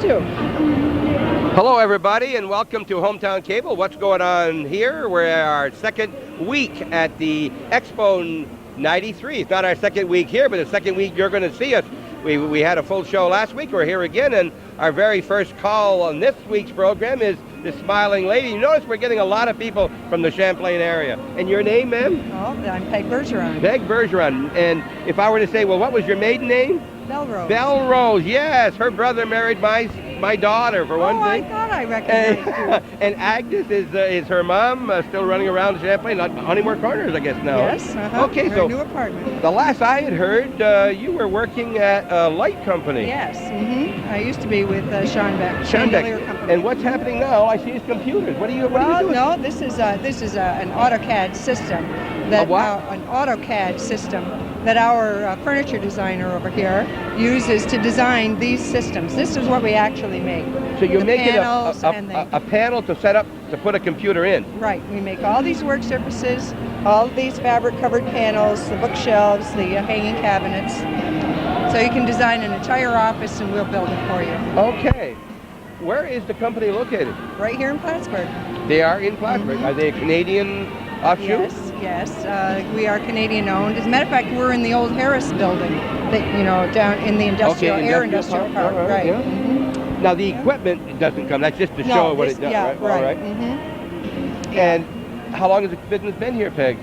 to. Hello, everybody, and welcome to Hometown Cable. What's going on here? We're our second week at the Expo 93. It's not our second week here, but the second week you're going to see us. We had a full show last week. We're here again, and our very first call on this week's program is the Smiling Lady. You notice we're getting a lot of people from the Champlain area. And your name, ma'am? Oh, I'm Peg Bergeron. Peg Bergeron. And if I were to say, well, what was your maiden name? Belrose. Belrose, yes. Her brother married my daughter, for one thing. I thought I recognized you. And Agnes is her mom, still running around Champlain, not Honeymore Corners, I guess, now. Yes, Okay, her so new apartment. The last I had heard, you were working at a light company. Yes, I used to be with Schonbeck, Chandelier Company. And what's happening now? I see his computers. What are you doing? No, this is an AutoCAD system. A what? An AutoCAD system that our furniture designer over here uses to design these systems. This is what we actually make. So you're making a panel to set up to put a computer in. Right. We make all these work surfaces, all of these fabric-covered panels, the bookshelves, the hanging cabinets. So you can design an entire office, and we'll build it for you. Okay. Where is the company located? Right here in Plattsburgh. They are in Plattsburgh. Are they a Canadian offshoot? Yes. We are Canadian-owned. As a matter of fact, we're in the old Harris building, down in the industrial park. Right. Yeah. Now the equipment doesn't come. That's just to show what it does. Yeah, right. Right. All right. And how long has the business been here, Peg?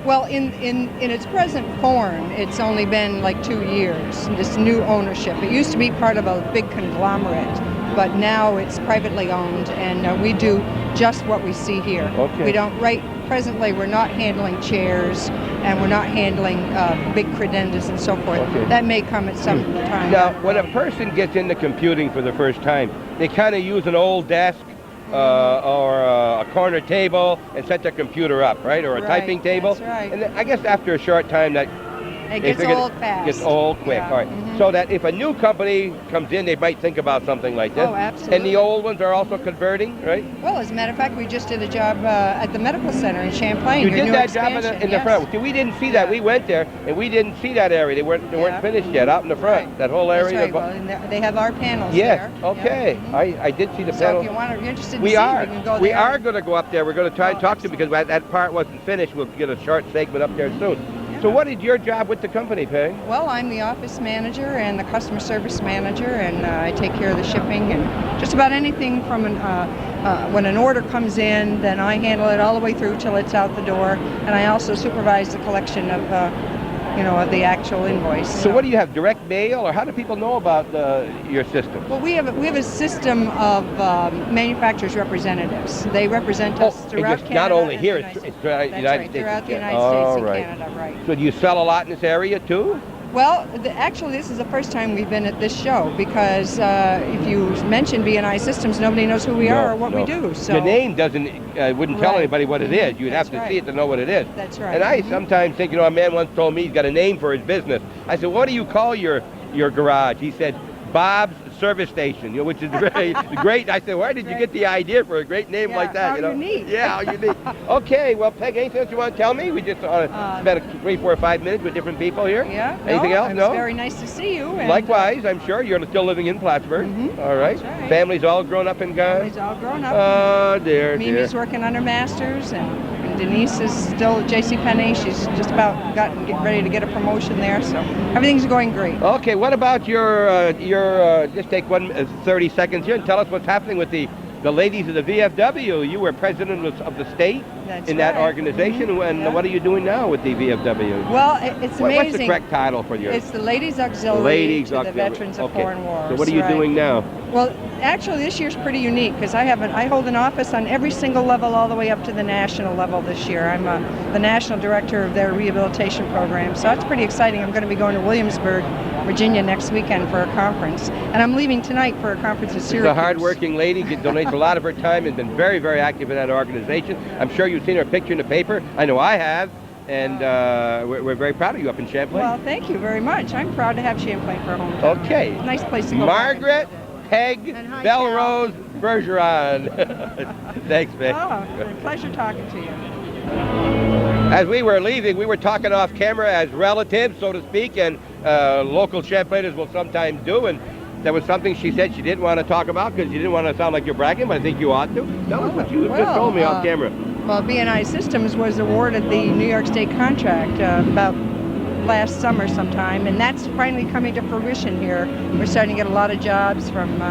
Well, in its present form, it's only been like 2 years, this new ownership. It used to be part of a big conglomerate, but now it's privately owned, and we do just what we see here. Okay. We don't, presently we're not handling chairs, and we're not handling big credendas and so forth. Okay. That may come at some time. Now, when a person gets into computing for the first time, they kind of use an old desk, or a corner table and set their computer up, right? Or a typing table. That's right. And then I guess after a short time that it gets old fast. Gets old quick. Yeah. All right. So that if a new company comes in, they might think about something like this. Oh, absolutely. And the old ones are also converting, right? Well, as a matter of fact, we just did a job at the medical center in Champlain. You did that expansion. job in the front. See, we didn't see that. We went there and we didn't see that area. They weren't finished yet out in the front. Right. That whole area. That's right. Well, and they have our panels yes. there. Okay. Yeah. I did see the So panel. if you're interested in we seeing, are. we can go there. We are going to go up there. We're going to try and talk to them excellent. because that part wasn't finished. We'll get a short segment up there soon. Yeah. So what is your job with the company, Peg? Well, I'm the office manager and the customer service manager, and I take care of the shipping and just about anything from when an order comes in, then I handle it all the way through till it's out the door, and I also supervise the collection of the actual invoice. So what do you have, direct mail, or how do people know about your system? Well, we have a system of manufacturers' representatives. They represent us throughout Canada. Not only here, it's throughout the United States. Throughout the United States and Canada, right. So do you sell a lot in this area too? Well, actually, this is the first time we've been at this show because if you mention B&I Systems, nobody knows who we are or what we do. So the name wouldn't tell anybody what it is. You'd have to see it to know what it is. That's right. And I sometimes think, a man once told me he's got a name for his business. I said, what do you call your garage? He said, Bob's Service Station, which is very great. I said, where did you get the idea for a great name like that? How unique. Yeah, how unique. Okay, well, Peg, anything else you want to tell me? We just spent 3, 4, 5 minutes with different people here. Yeah. Anything else? It was very nice to see you. And likewise, I'm sure you're still living in Plattsburgh. All right. That's right. Family's all grown up and gone. Family's all grown up. Oh, dear. Mimi's working on her master's, and Denise is still at JCPenney. She's just about getting ready to get a promotion there, so everything's going great. Okay, what about your just take 30 seconds here and tell us what's happening with the ladies of the VFW. You were president of the state in that organization, and what are you doing now with the VFW? Well, it's amazing. What's the correct title for your? It's the Ladies Auxiliary to the Veterans of Foreign Wars. So what are you doing now? Well, actually, this year's pretty unique because I hold an office on every single level all the way up to the national level this year. I'm the national director of their rehabilitation program, so that's pretty exciting. I'm going to be going to Williamsburg, Virginia next weekend for a conference, and I'm leaving tonight for a conference in Syracuse. She's a hard-working lady. She donates a lot of her time and been very, very active in that organization. I'm sure you've seen her picture in the paper. I know I have. And we're very proud of you up in Champlain. Well, thank you very much. I'm proud to have Champlain for a hometown. Okay. Nice place to go. Margaret Peg Belrose Bergeron. Thanks, Vic. Oh, a pleasure talking to you. As we were leaving, we were talking off camera as relatives, so to speak, and local Champlainers will sometimes do. And That was something she said she didn't want to talk about because you didn't want to sound like you're bragging, but I think you ought to. Tell us what you just told me off camera. Well, B&I Systems was awarded the New York State contract about last summer sometime, and that's finally coming to fruition here. We're starting to get a lot of jobs from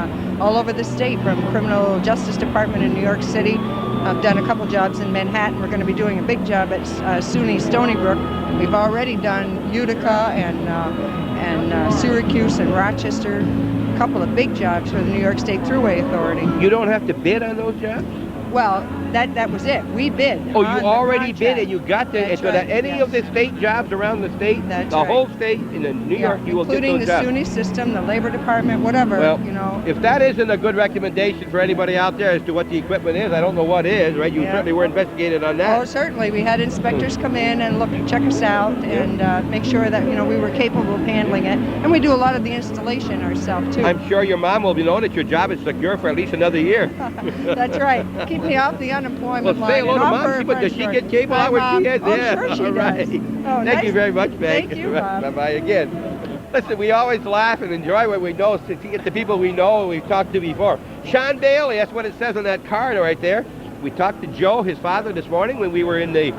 all over the state, from Criminal Justice Department in New York City. I've done a couple jobs in Manhattan. We're going to be doing a big job at SUNY Stony Brook. We've already done Utica and Syracuse and Rochester. A couple of big jobs for the New York State Thruway Authority. You don't have to bid on those jobs? Well, that was it. We bid. Oh, you already bid and you got the, so that any of the state jobs around the state, the whole state in the New York, you will get those jobs. Including the SUNY system, the Labor Department, whatever, well, you know. If that isn't a good recommendation for anybody out there as to what the equipment is, I don't know what is, right? You certainly were investigated on that. Oh, certainly. We had inspectors come in and check us out and make sure that, you know, we were capable of handling it. And we do a lot of the installation ourselves, too. I'm sure your mom will know that your job is secure for at least another year. That's right. Keep me off the unemployment line. Say hello to Mom. Does she get cable out where she is? Oh, yeah. Sure she does. Oh, Thank you very much, Meg. Thank you, Bob. Bye-bye again. Listen, we always laugh and enjoy what we know to get the people we know we've talked to before. Sean Bailey, that's what it says on that card right there. We talked to Joe, his father, this morning when we were in the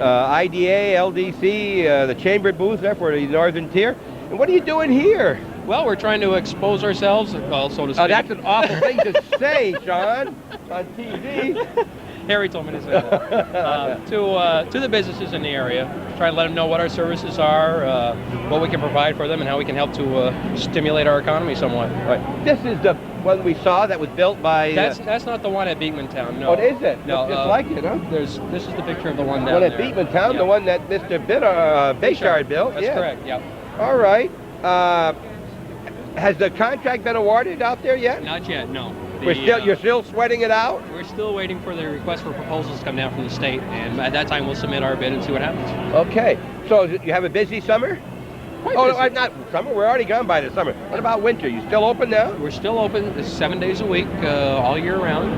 IDA, LDC, the chamber booth there for the Northern Tier. And what are you doing here? Well, we're trying to expose ourselves, well, so to speak. Oh, that's an awful thing to say, Sean, on TV. Harry told me to say that. To the businesses in the area, try to let them know what our services are, what we can provide for them, and how we can help to stimulate our economy somewhat. Right. This is the one we saw that was built by... That's not the one at Beekmantown, no. What is it? No, just like it, huh? This is the picture of the one down there. The one at Beekmantown, the one that Mr. Bayshard built? That's correct, yeah. All right. Has the contract been awarded out there yet? Not yet, no. You're still sweating it out? We're still waiting for the request for proposals to come down from the state, and at that time we'll submit our bid and see what happens. Okay. So you have a busy summer? Quite busy. No, not summer. We're already gone by the summer. What about winter? You still open now? We're still open 7 days a week, all year round,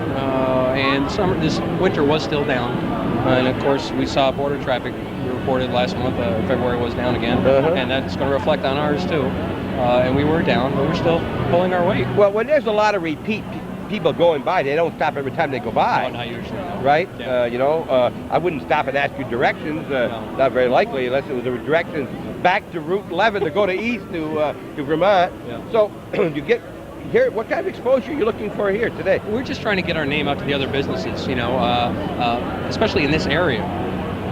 and this winter was still down. And of course, we saw border traffic reported last month. February was down again, and that's going to reflect on ours too. And we were down, but we're still pulling our weight. Well, when there's a lot of repeat people going by, they don't stop every time they go by. No, not usually. No. Right? Yeah. I wouldn't stop and ask you directions. No. Not very likely, unless it was a directions back to Route 11 to go to east to Vermont. Yeah. So you get here. What kind of exposure are you looking for here today? We're just trying to get our name out to the other businesses. Especially in this area.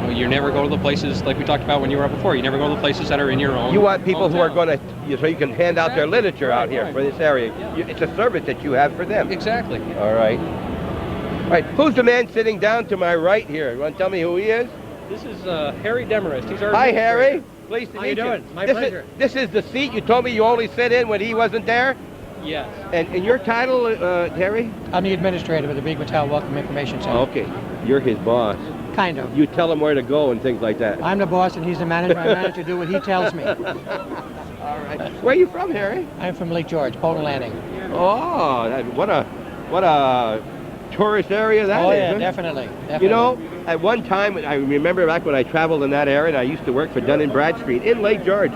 You never go to the places like we talked about when you were up before. You never go to the places that are in your own. You want people hometown. who are going to, so you can hand out their literature out here for this area. Yeah. It's a service that you have for them. Exactly. All right. All right. Who's the man sitting down to my right here? You want to tell me who he is? This is Harry Demarest. He's our Hi, administrator. Harry. Pleased to meet you. How you doing? My this pleasure. This is the seat you told me you only sit in when he wasn't there. Yes. And your title, Harry? I'm the administrator of the Beekmantown Welcome Information Center. Okay. You're his boss. Kind of. You tell him where to go and things like that. I'm the boss and he's the manager. I manage to do what he tells me. All right. Where are you from, Harry? I'm from Lake George, Poland Landing. Oh, what a tourist area that is. Oh yeah, huh? definitely. You know, at one time, I remember back when I traveled in that area, and I used to work for Dun & Bradstreet in Lake George.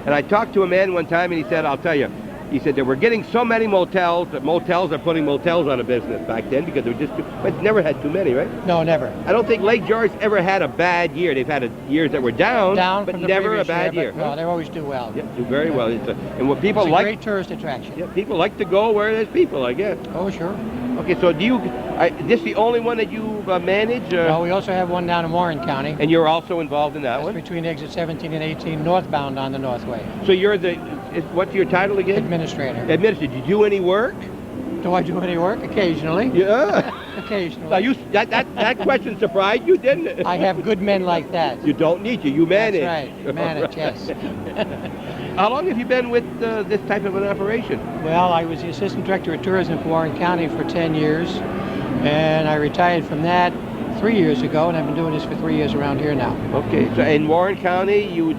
And I talked to a man one time, and he said, I'll tell you, he said that we're getting so many motels that motels are putting motels out of business back then because they were just but never had too many, right? No, never. I don't think Lake George ever had a bad year. They've had years that were down but from the never a previous bad year. No, they always do well. Yeah, do very well. And what people It's a like, great tourist attraction. yeah, people like to go where there's people, I guess. Oh, sure. Okay, so this the only one that you manage? Well, we also have one down in Warren County. And you're also involved in that That's one? between exit 17 and 18, northbound on the Northway. So you're what's your title again? Administrator. Administrator. Do you do any work? Do I do any work? Occasionally. Yeah. Occasionally. Now that question surprised you, didn't it? I have good men like that. You don't need you. You manage. That's right. Manage, yes. How long have you been with this type of an operation? Well, I was the assistant director of tourism for Warren County for 10 years, and I retired from that 3 years ago, and I've been doing this for 3 years around here now. Okay, so in Warren County, you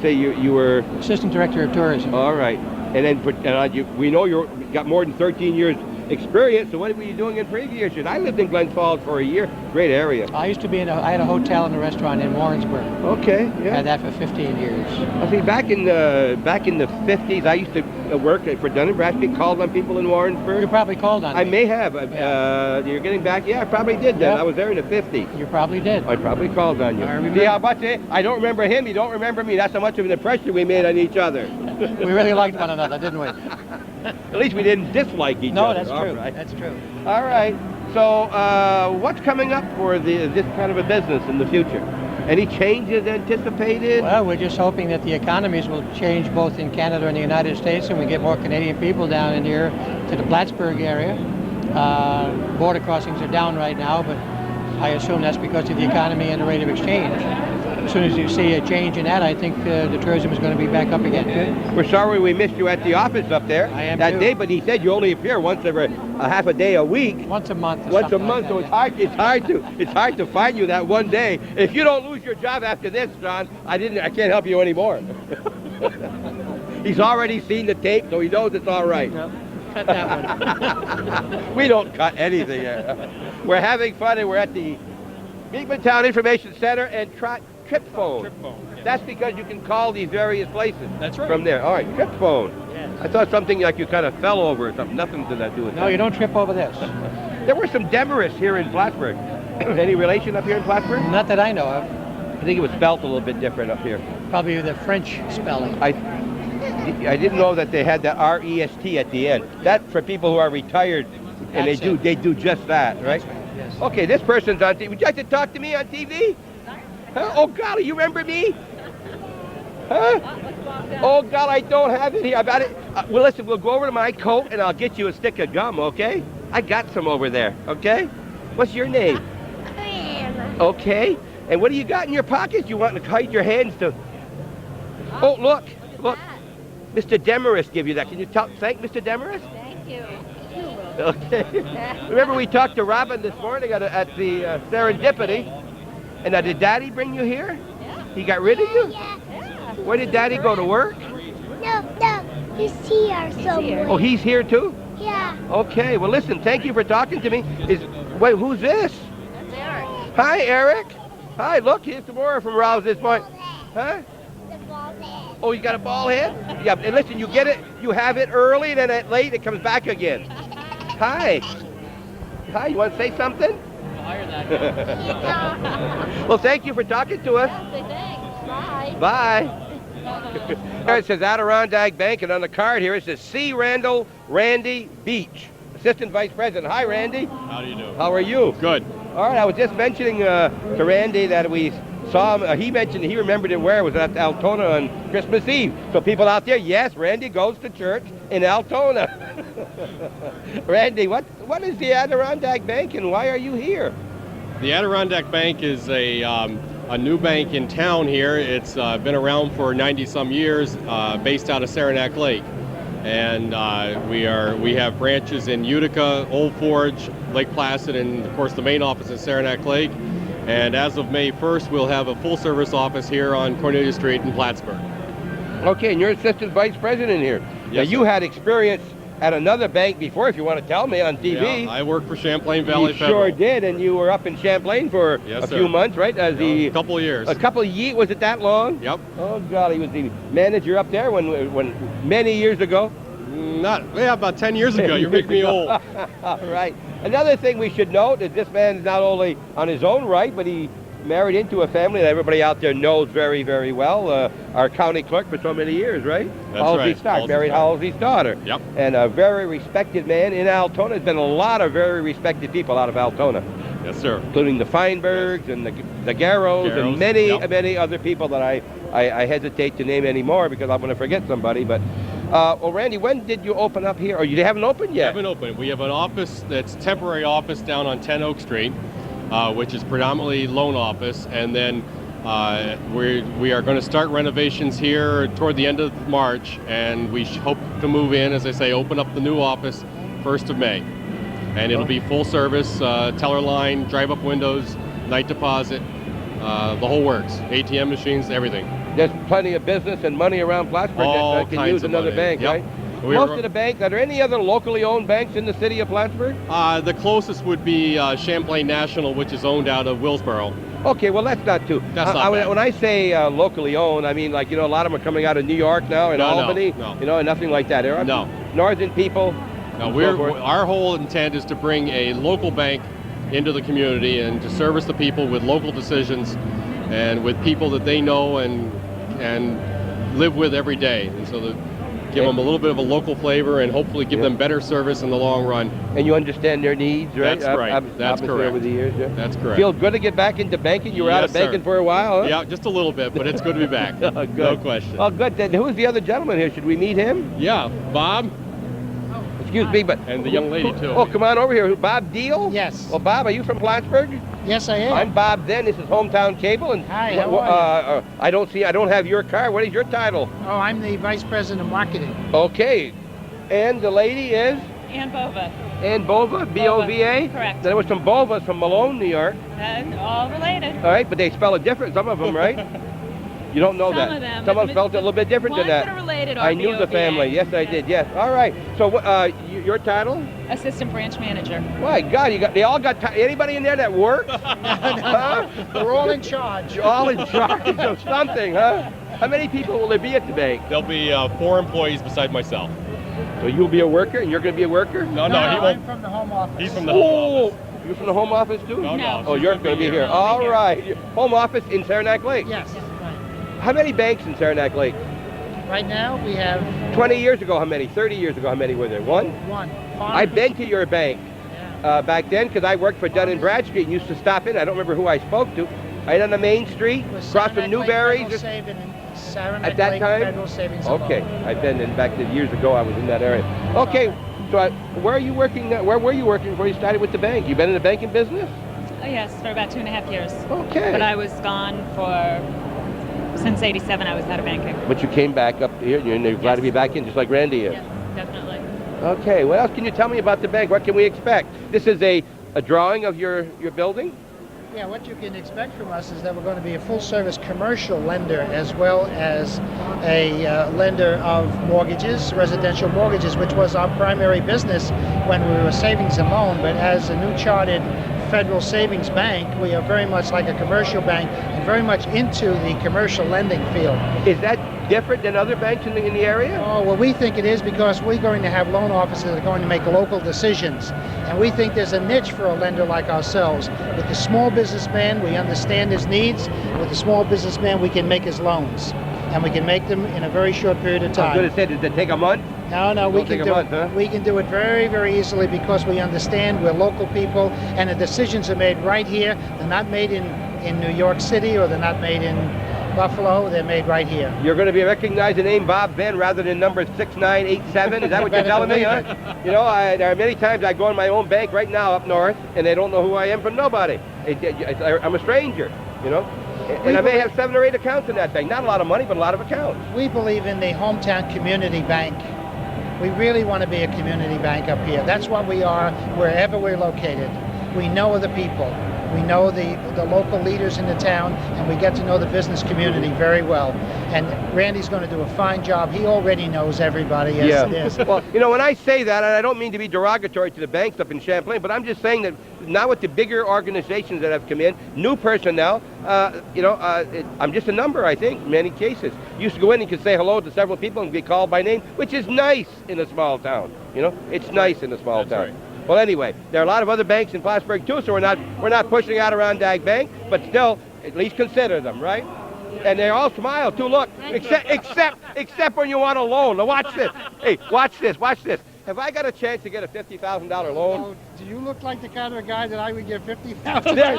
say you were Assistant director of tourism. all right, and then we know you got more than 13 years experience. So what were you doing in previous years? I lived in Glens Falls for a year. Great area. I used to be I had a hotel and a restaurant in Warrensburg. Okay, yeah. Had that for 15 years. I see, back in the 50s, I used to work for Dun & Bradstreet, called on people in Warrensburg. You probably called on I me. may have. You're getting back? Yeah, I probably did then. Yep. I was there in the 50s. You probably did. I probably called on you. I remember. See how much I don't remember him, you don't remember me. That's how much of an impression we made on each other. We really liked one another, didn't we? At least we didn't dislike each No, other. that's All true. right. That's true. All right. So what's coming up for this kind of a business in the future? Any changes anticipated? Well, we're just hoping that the economies will change both in Canada and the United States, and we get more Canadian people down in here to the Plattsburgh area. Border crossings are down right now, but I assume that's because of the economy and the rate of exchange. As soon as you see a change in that, I think the tourism is going to be back up again. Good. We're sorry we missed you at the office up there I am that too. day, but he said you only appear once every a half a day a week. Once a month. or Once a something month, so like it's hard to find you that one day. If you don't lose your job after this, John, I can't help you anymore. He's already seen the tape, so he knows it's all right. that. Cut that one. We don't cut anything. We're having fun, and we're at the Beekmantown Information Center and Trip phone. Trip phone, yes. That's because you can call these various places. That's right. From there. All right, Trip phone. Yes. I thought something like you kind of fell over or something. Nothing to that do with No, that. you don't trip over this. There were some Demarists here in Plattsburgh. Any relation up here in Plattsburgh? Not that I know of. I think it was spelt a little bit different up here. Probably the French spelling. I didn't know that they had the R-E-S-T at the end. That's for people who are retired, and That's it. they do just that, right? That's right, yes. Okay, this person's on TV. Would you like to talk to me on TV? Huh? Oh, golly, you remember me? Huh? Oh, God, I don't have it here. I got it. Well, listen, we'll go over to my coat, and I'll get you a stick of gum, okay? I got some over there, okay? What's your name? Okay. And what do you got in your pockets? You want to hide your hands to... Oh, look. Mr. Demarest give you that. Can you thank Mr. Demarest? Thank you. Okay. Remember we talked to Robin this morning at the Serendipity. And did Daddy bring you here? Yeah. He got rid of you? Yeah. Where did Daddy go to work? No, he's here somewhere. Oh, he's here too? Yeah. Okay. Well, listen, thank you for talking to me. Wait, who's this? That's Eric. Hi, Eric. Hi, look, here's some more from Rouse this morning. Huh? The ball head. Oh, you got a ball head? Yeah, and listen, you get it, you have it early, and then at late it comes back again. Hi. Hi, you want to say something? Hire that. Well, thank you for talking to us. Thanks. Bye. Bye. Here it says Adirondack Bank, and on the card here it says C. Randall Randy Beach, Assistant Vice President. Hi, Randy. How do you do? How are you? Good. All right, I was just mentioning to Randy that we saw him. He remembered it where it was at Altona on Christmas Eve. So people out there, yes, Randy goes to church in Altona. Randy, what is the Adirondack Bank and why are you here? The Adirondack Bank is a new bank in town here. It's been around for 90-some years, based out of Saranac Lake. And we have branches in Utica, Old Forge, Lake Placid, and of course the main office in Saranac Lake. And as of May 1st, we'll have a full-service office here on Cornelia Street in Plattsburgh. Okay, and you're Assistant Vice President here. Now, Yes, you sir. had experience at another bank before, if you want to tell me, on TV. Yeah, I work for Champlain Valley You Federal. sure did, and you were up in Champlain for Yes, a sir. few months, right? As A couple of years. A couple of years, was it that long? Yep. Oh, God, he was the manager up there when many years ago. About 10 years ago. You're making me old. All right. Another thing we should note is this man is not only on his own right, but he married into a family that everybody out there knows very, very well. Our county clerk for so many years, right? That's Halsey right. Stark, Halsey married Stark. Halsey's daughter. Yep. And a very respected man in Altona. There's been a lot of very respected people out of Altona, Yes, sir. including the Feinbergs and the Garrows and Garrows, yep. many other people that I hesitate to name anymore because I'm going to forget somebody. But, well, Randy, when did you open up here? Or you haven't opened We yet? haven't opened. We have an office that's temporary office down on 10 Oak Street, which is predominantly loan office, and then we are going to start renovations here toward the end of March, and we hope to move in, as I say, open up the new office 1st of May, and it'll be full service, teller line, drive-up windows, night deposit, the whole works, ATM machines, everything. There's plenty of business and money around Plattsburgh All that can kinds use of another money. bank, Yep. right? Most of the banks, are there any other locally owned banks in the city of Plattsburgh? The closest would be Champlain National, which is owned out of Willsboro. Okay, well that's not too. That's not bad. When I say locally owned, I mean like a lot of them are coming out of New York now and Albany. No. And nothing like that. There are No. northern people. No, our whole intent is to bring a local bank into the community and to service the people with local decisions and with people that they know and live with every day. And so give them a little bit of a local flavor and hopefully give them better service in the long run. And you understand their needs, right? That's right. That's correct. Over the years, yeah. That's correct. Feel good to get back into banking? You were out of banking for a while, huh? Yeah, just a little bit, but it's good to be back. Good. No question. Oh, good. Then who's the other gentleman here? Should we meet him? Yeah, Bob. Excuse me, but... And the young lady, too. Oh, come on over here. Bob Deal? Yes. Well, Bob, are you from Plattsburgh? Yes, I am. I'm Bob Then. This is Hometown Cable. And Hi, how are you? I don't have your card. What is your title? Oh, I'm the Vice President of Marketing. Okay. And the lady is? Ann Bova. Ann Bova, B-O-V-A? Correct. There was some Bovas from Malone, New York. And all related. All right, but they spell it different, some of them, right? You don't know that. Some of them. Some of them spelled it a little bit different than that. Ones that are related are I knew the BOVA. family. Yes, I did. Yes. All right. So, your title? Assistant branch manager. My God, they all got anybody in there that works? Huh? We're all in charge. You're all in charge of something, huh? How many people will there be at the bank? There'll be 4 employees beside myself. So you'll be a worker, and you're going to be a worker? No, he I'm won't. from the home office. He's from the home office. You're from the home office too? No. Oh, you're going to be here. All right. Home office in Saranac Lake. Yes, right. How many banks in Saranac Lake? Right now we have 20 years ago, how many? 30 years ago, how many were there? One? one. I've been to your bank Yeah. back then because I worked for Dun & Bradstreet and used to stop in. I don't remember who I spoke to. Right on the main street, It was across from Saranac Lake Newberry. Federal Saving and Saranac At that Lake time? Federal Savings and Okay, Loan. I've been in back to years ago. I was in that area. Okay, so where are you working? Where were you working before you started with the bank? You been in the banking business? Oh, yes, for about 2.5 years. Okay. But I was gone since '87. I was out of banking. But you came back up here, and you're glad to be back in, just like Randy is. Yes, definitely. Okay, what else can you tell me about the bank? What can we expect? This is a drawing of your building? Yeah, what you can expect from us is that we're going to be a full-service commercial lender as well as a lender of mortgages, residential mortgages, which was our primary business when we were savings and loan. But as a new chartered federal savings bank, we are very much like a commercial bank and very much into the commercial lending field. Is that different than other banks in the area? Oh, well, we think it is because we're going to have loan officers that are going to make local decisions. And we think there's a niche for a lender like ourselves. With the small businessman, we understand his needs. With the small businessman, we can make his loans. And we can make them in a very short period of I was going time. to say, does it take a month? No, we It'll take can a do month, huh? it. We can do it very, very easily because we understand we're local people and the decisions are made right here. They're not made in New York City or they're not made in Buffalo. They're made right here. You're going to be recognizing the name Bob Ben rather than number 6987. Is that what you're telling me, huh? You know, there are many times I go in my own bank right now up north, and they don't know who I am from nobody. I'm a stranger, you know. And I may have 7 or 8 accounts in that bank. Not a lot of money, but a lot of accounts. We believe in the hometown community bank. We really want to be a community bank up here. That's what we are wherever we're located. We know the people. We know the local leaders in the town, and we get to know the business community very well. And Randy's going to do a fine job. He already knows everybody as it is. Well, you know, when I say that, and I don't mean to be derogatory to the banks up in Champlain, but I'm just saying that now with the bigger organizations that have come in, new personnel, I'm just a number, I think, in many cases. You used to go in and you could say hello to several people and be called by name, which is nice in a small town. You know, it's nice in a small town. Right. Well, anyway, there are a lot of other banks in Plattsburgh too, so we're not pushing Adirondack Bank, but still, at least consider them, right? And they all smile too. Look, except when you want a loan. Now watch this. Hey, watch this. Have I got a chance to get a $50,000 loan? Oh, do you look like the kind of guy that I would give $50,000? There,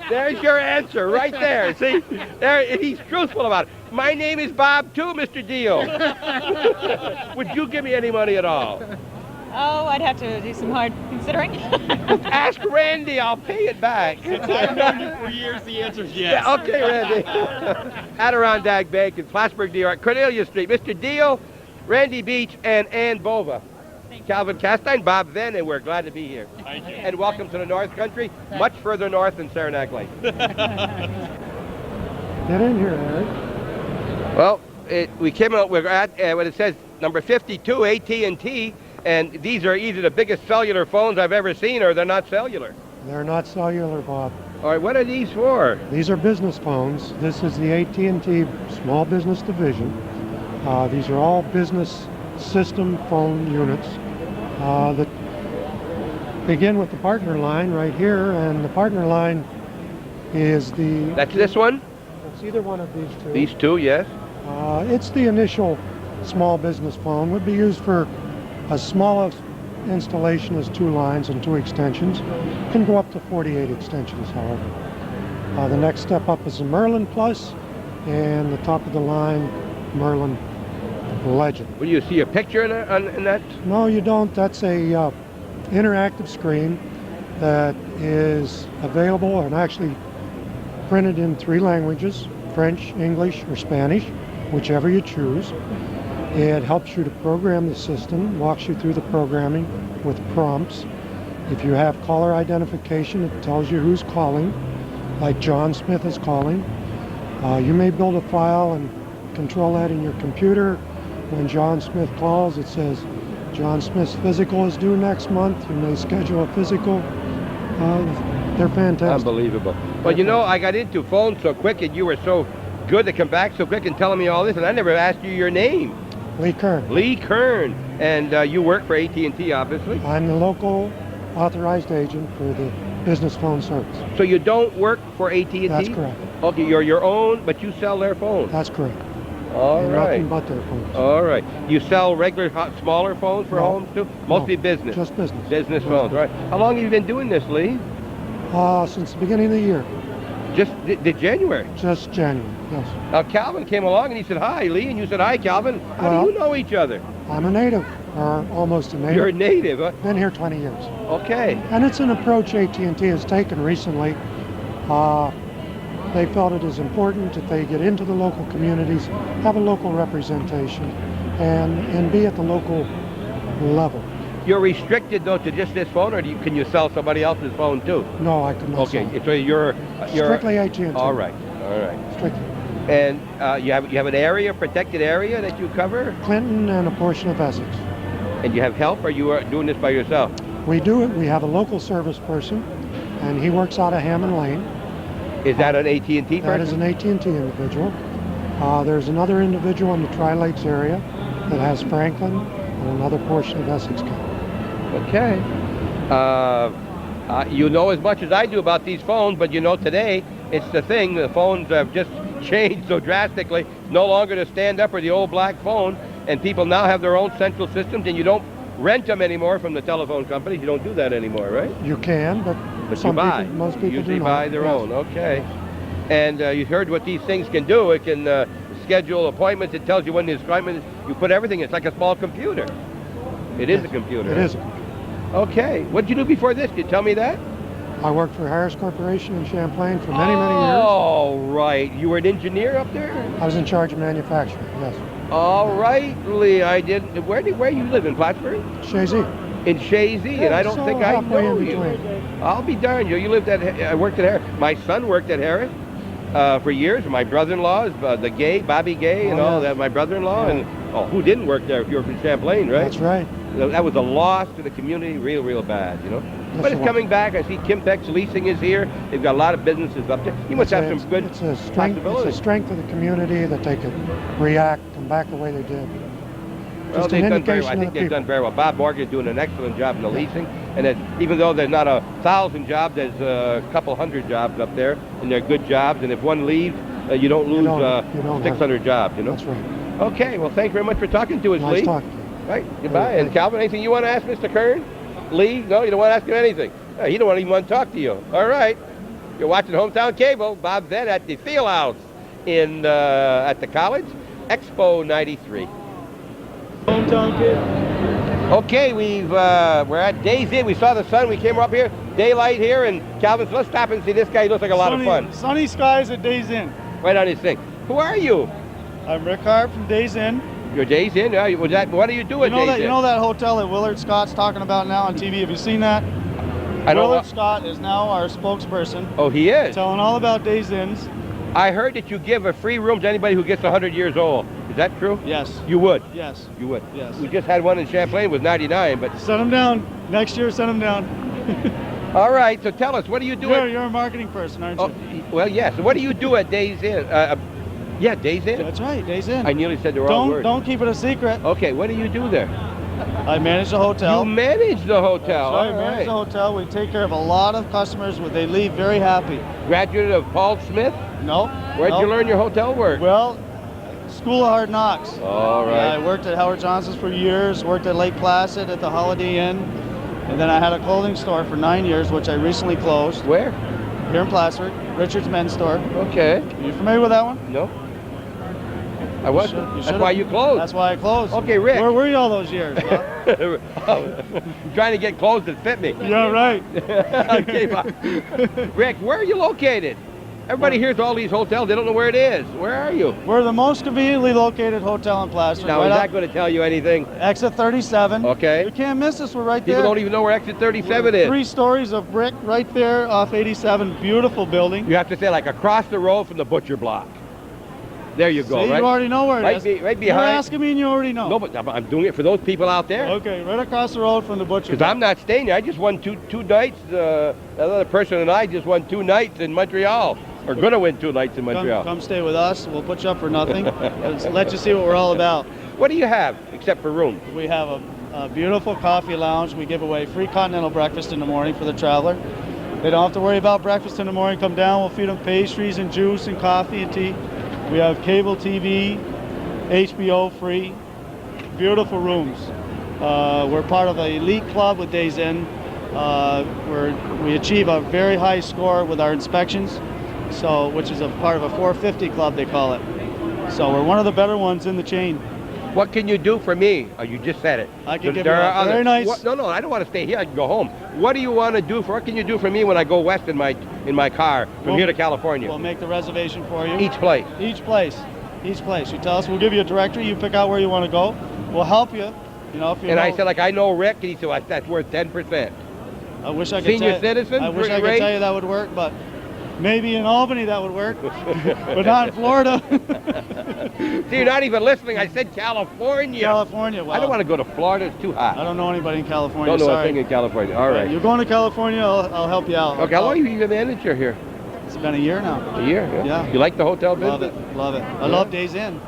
see? There's your answer right there. See, there, he's truthful about it. My name is Bob too, Mr. Deal. Would you give me any money at all? Oh, I'd have to do some hard considering. Ask Randy, I'll pay it back. I've known you for years, the answer is yes. Yeah, okay, Randy. Adirondack Bank in Plattsburgh, New York, Cornelia Street. Mr. Deal, Randy Beach, and Ann Bova. Calvin Castine, Bob Venn, and we're glad to be here. Thank you. And welcome to the North Country, much further north than Saranac Lake. Get in here, Eric. Well, we came out, we're at, when it says number 52, AT&T, and these are either the biggest cellular phones I've ever seen or they're not cellular. They're not cellular, Bob. All right, what are these for? These are business phones. This is the AT&T Small Business Division. These are all business system phone units that begin with the partner line right here, and the partner line is the... That's this one? It's either one of these two. These two, yes. It's the initial small business phone. Would be used for as small installation as 2 lines and 2 extensions. Can go up to 48 extensions, however. The next step up is the Merlin Plus, and the top of the line, Merlin Legend. Will you see a picture in that? No, you don't. That's a interactive screen that is available and actually printed in 3 languages, French, English, or Spanish, whichever you choose. It helps you to program the system, walks you through the programming with prompts. If you have caller identification, it tells you who's calling, like John Smith is calling. You may build a file and control that in your computer. When John Smith calls, it says, John Smith's physical is due next month. You may schedule a physical. They're fantastic. Unbelievable. Well, you know, I got into phones so quick, and you were so good to come back so quick and telling me all this, and I never asked you your name. Lee Kern. Lee Kern. And you work for AT&T, obviously. I'm the local authorized agent for the business phone service. So you don't work for AT&T? That's correct. Okay, you're your own, but you sell their phones. That's correct. All And right. Nothing but their phones. All right. You sell regular, smaller phones for No. homes too? Mostly No. business. Just business. Business phones, right? How long have you been doing this, Lee? Since the beginning of the year. Just the January. Just January, yes. Now Calvin came along and he said, hi, Lee, and you said, hi, Calvin. How Well, do you know each other? I'm a native, or almost a native. You're a native, huh? Been here 20 years. Okay. And it's an approach AT&T has taken recently. They felt it is important that they get into the local communities, have a local representation, and be at the local level. You're restricted, though, to just this phone, or can you sell somebody else's phone, too? No, I could not Okay, sell. so you're... Strictly AT&T. All right, all right. Strictly. And you have an area, protected area that you cover? Clinton and a portion of Essex. And you have help, or you are doing this by yourself? We do it. We have a local service person, and he works out of Hammond Lane. Is that an AT&T person? That is an AT&T individual. There's another individual in the Tri-Lakes area that has Franklin and another portion of Essex County. Okay. You know as much as I do about these phones, but you know today, it's the thing, the phones have just changed so drastically. It's no longer the stand-up or the old black phone, and people now have their own central systems, and you don't rent them anymore from the telephone companies. You don't do that anymore, right? You can, but But some you buy. people, most people usually do buy not. their Yes. own. Okay. And you heard what these things can do. It can schedule appointments. It tells you when the appointment is. You put everything. It's like a small computer. It is a computer. It is. Okay. What did you do before this? Can you tell me that? I worked for Harris Corporation in Champlain for many, many years. Oh, right. You were an engineer up there? I was in charge of manufacturing, yes. All right, Lee. I didn't. Where you live in Plattsburgh? Shazy. In Shazy, and I don't so think I halfway know in you. between. I'll be darned. You lived at. I worked at Harris. My son worked at Harris for years. My brother-in-law is Bobby Gay, and Oh, all yes. that. My brother-in-law, Yeah. and who didn't work there if you were from Champlain, right? That's right. That was a loss to the community, real bad, you know. Yes, But it it's was. coming back. I see Kimpex Leasing is here. They've got a lot of businesses up there. You must have some good It's a strength. It's possibilities. a strength of the community that they could react, come back the way they did. Well, Just an they've done very indication well. I of think the they've people. done very well. Bob Morgan is doing an excellent job in the leasing, and that even though there's not 1,000 jobs, there's a couple hundred jobs up there, and they're good jobs. And if one leaves, you don't lose you don't 600 jobs. You know. That's right. Okay. Well, thank you very much for talking to us, Nice Lee. talking to you. Right. Goodbye. And Calvin, anything you want to ask Mr. Kern? Lee? No, you don't want to ask him anything. He don't even want to talk to you. All right. You're watching Hometown Cable. Bob Venn at the Field House in at the college. Expo 93. Hometown Cable. Okay, we're at Days Inn. We saw the sun. We came up here, daylight here, and Calvin said, let's stop and see this guy. He looks like a lot of fun. Sunny skies at Days Inn. Right on his thing. Who are you? I'm Rick Hart from Days Inn. Your Days Inn? What do you do at Days Inn? You know that hotel that Willard Scott's talking about now on TV? Have you seen that? I don't Willard know. Scott is now our spokesperson, Oh, he is? telling all about Days Inns. I heard that you give a free room to anybody who gets 100 years old. Is that true? Yes. You would? Yes. You would? Yes. We just had one in Champlain with 99, but... Send them down. Next year, send them down. All right, so tell us, what do you do? You're a marketing person, aren't you? Oh, well, yes. What do you do at Days Inn? Yeah, Days Inn? That's right, Days Inn. I nearly said the wrong word. Don't keep it a secret. Okay, what do you do there? I manage the hotel. You manage the hotel. That's right, All manage right. the hotel. We take care of a lot of customers. They leave very happy. Graduate of Paul Smith? No. Where'd you learn your hotel work? Well, School of Hard Knocks. All right. Yeah, I worked at Howard Johnson's for years, worked at Lake Placid at the Holiday Inn, and then I had a clothing store for 9 years, which I recently closed. Where? Here in Plattsburgh, Richard's Men's Store. Okay. Are you familiar with that one? No. I wasn't. That's why you closed. That's why I closed. Okay, Rick. Where were you all those years? Trying to get clothes that fit me. Yeah, right. Okay, Rick, where are you located? Everybody hears all these hotels. They don't know where it is. Where are you? We're the most conveniently located hotel in Plattsburgh. Now, right is that going to tell you anything? Exit 37. Okay. You can't miss us. We're right People there. don't even know where Exit 37 is. 3 stories of brick right there off 87. Beautiful building. You have to say, like, across the road from the butcher block. There you go, See, right? you already know where it is. Right behind. You're asking me and you already know. No, but I'm doing it for those people out there. Okay, right across the road from the butcher. Because I'm not staying there. I just won two nights. Another person and I just won 2 nights in Montreal. We're going to win 2 nights in Montreal. Come stay with us. We'll put you up for nothing. Let's let you see what we're all about. What do you have, except for rooms? We have a beautiful coffee lounge. We give away free continental breakfast in the morning for the traveler. They don't have to worry about breakfast in the morning. Come down, we'll feed them pastries and juice and coffee and tea. We have cable TV, HBO free, beautiful rooms. We're part of an elite club with Days Inn. We achieve a very high score with our inspections, which is a part of a 450 club, they call it. So we're one of the better ones in the chain. What can you do for me? Oh, you just said it. I can give you a very nice... No, I don't want to stay here. I can go home. What do you want to do what can you do for me when I go west in my car from here to California? We'll make the reservation for you. Each place? Each place. Each place. You tell us, we'll give you a directory. You pick out where you want to go. We'll help you. You know, if you and know, I said, like, I know Rick, and he said, well, that's worth 10%. I wish I could Senior citizen? I wish I could tell you that would work, but maybe in Albany that would work, but not in Florida. See, you're not even listening. I said California. California. Well, I don't want to go to Florida. It's too hot. I don't know anybody in California. Don't know sorry. a thing in California. All right. You're going to California, I'll help you out. Okay, how long have you been manager here? It's been a year now. A year? Yeah. You like the hotel business? Love it. Love it. I love Days Inn.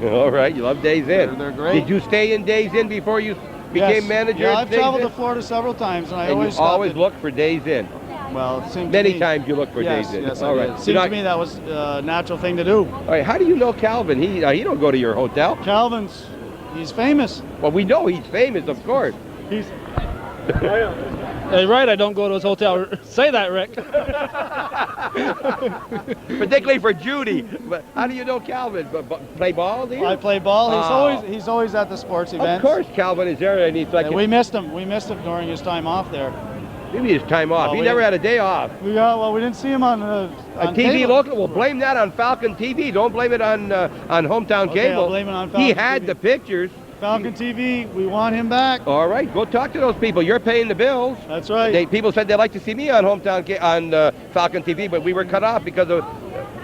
All right, you love Days Inn. They're great. Did you stay in Days Inn before you became manager? Yeah, at I've Days traveled Inn? to Florida several times, and I And always you always look for Days Inn. Well, it seemed Many to me, times you look for yes, Days Inn. Yes, all I right. did. It seemed to me that was a natural thing to do. All right, how do you know Calvin? He don't go to your hotel. He's famous. Well, we know he's famous, of course. He's. Hey, right, I don't go to his hotel. Say that, Rick. Particularly for Judy. But how do you know Calvin? Play ball, do you? I play ball. He's always at the sports events. Of course, Calvin is there, and he's like. And we missed him. We missed him during his time off there. Maybe his time off. He never had a day off. We didn't see him on TV cable. local. We'll blame that on Falcon TV. Don't blame it on Hometown Okay, Cable. I'll blame it on Falcon He had TV. the pictures. Falcon TV, we want him back. All right, go talk to those people. You're paying the bills. That's right. People said they'd like to see me on Falcon TV, but we were cut off because of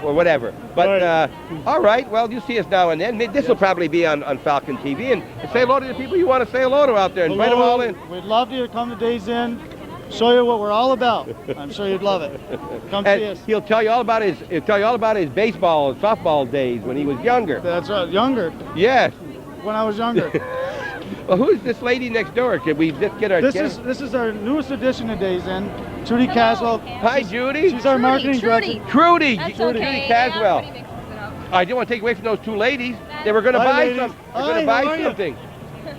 or whatever. But all right, well, you see us now and then. This will probably be on Falcon TV, and say hello to the people you want to say hello to out there. Invite them all in. We'd love you to come to Days Inn, show you what we're all about. I'm sure you'd love it. Come see us. He'll tell you all about his baseball and softball days when he was younger. That's right, younger. Yes. When I was younger. Well, who's this lady next door? Can we just get our... This is our newest addition to Days Inn, Trudy Caswell. Hi, Judy. She's our marketing director. Trudy. That's Judy okay. Caswell. Yeah, everybody mixes it up. I didn't want to take away from those 2 ladies. They were going to Hi, buy ladies. something. They're Hi, going to how are buy you? something.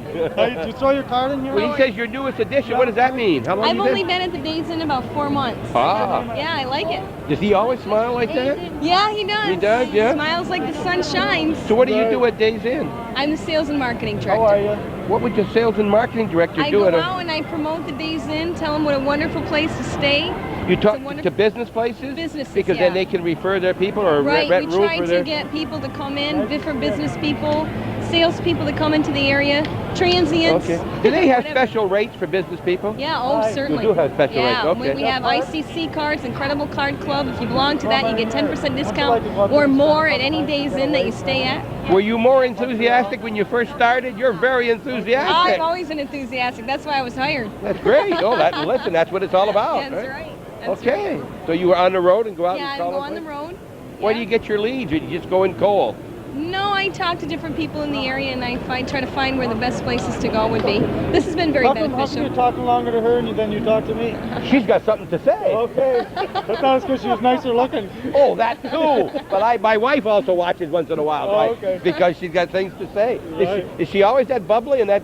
Did you throw your card in here? When he says your newest edition, what does that mean? How long I've you only been? been at the Days Inn about 4 months. Ah. Yeah, I like it. Does he always smile like that? Yeah, he does. He does, yeah? Smiles like the sun shines. So what do you do at Days Inn? I'm the sales and marketing director. How are you? What would your sales and marketing director I do? go out and I promote the Days Inn, tell them what a wonderful place to stay. You talk to business places? Businesses, Because then they can refer their people or right, rent we room try for to their... get people to come in, different business people, salespeople that come into the area, transients. Okay. Do they have whatever. special rates for business people? Yeah, oh, certainly. You do have special rates, Yeah, okay. we have ICC cards, Incredible Card Club. If you belong to that, you get 10% discount or more at any Days Inn that you stay at. Were you more enthusiastic when you first started? You're very enthusiastic. I've always been enthusiastic. That's why I was hired. That's great. Oh, listen, that's what it's all about. That's right. That's okay. right. So you were on the road and go out Yeah, and I call go them? on the road. Where do you get your leads? Or you just go in cold? No, I talk to different people in the area and I try to find where the best places to go would be. This has been very How come beneficial. you're talking longer to her and then you talk to me? She's got something to say. Okay. I thought it was because she was nicer looking. Oh, that too. But my wife also watches once in a while, Oh, right? okay. Because she's got things to say. Right. Is she always that bubbly and that?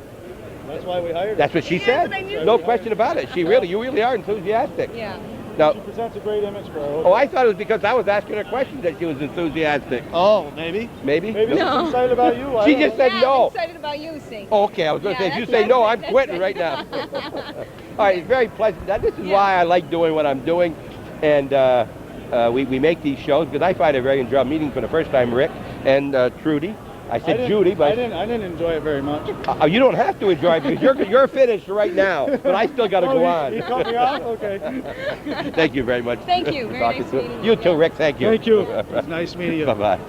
That's why we hired her. That's what she said. No question about it. You really are enthusiastic. Yeah. Now, She presents a great image for her. oh, I thought it was because I was asking her questions that she was enthusiastic. Oh, maybe. Maybe? Maybe No. she's excited about you. She just said Yeah, no. I'm excited about you, see. Oh, okay, I was going to say, if you say no, I'm quitting right now. All right, it's very pleasant. Now, this is why I like doing what I'm doing. And we make these shows because I find it very enjoyable. Meeting for the first time Rick and Trudy. I said Judy, but I didn't enjoy it very much. You don't have to enjoy it because you're finished right now. But I still got to go on. You cut me off? Okay. Thank you very much. Thank you. for Very talking nice to meeting you. You too, Rick. Thank you. Thank you. It's nice meeting you. Bye-bye.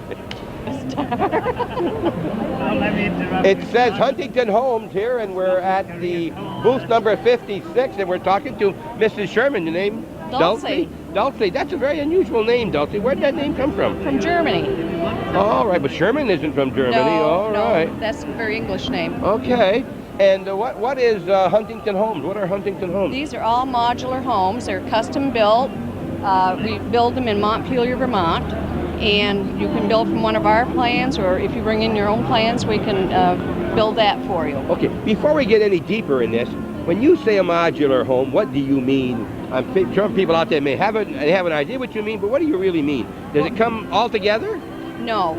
It says Huntington Homes here, and we're at the booth number 56, and we're talking to Mrs. Sherman. The name? Dulce. Dulce. That's a very unusual name, Dulce. Where did that name come from? From Germany. All right, but Sherman isn't from Germany. All right. No, that's a very English name. Okay. And what is Huntington Homes? What are Huntington Homes? These are all modular homes. They're custom built. We build them in Montpelier, Vermont. And you can build from one of our plans, or if you bring in your own plans, we can build that for you. Okay, before we get any deeper in this, when you say a modular home, what do you mean? I'm sure people out there may have an idea what you mean, but what do you really mean? Does it come all together? No,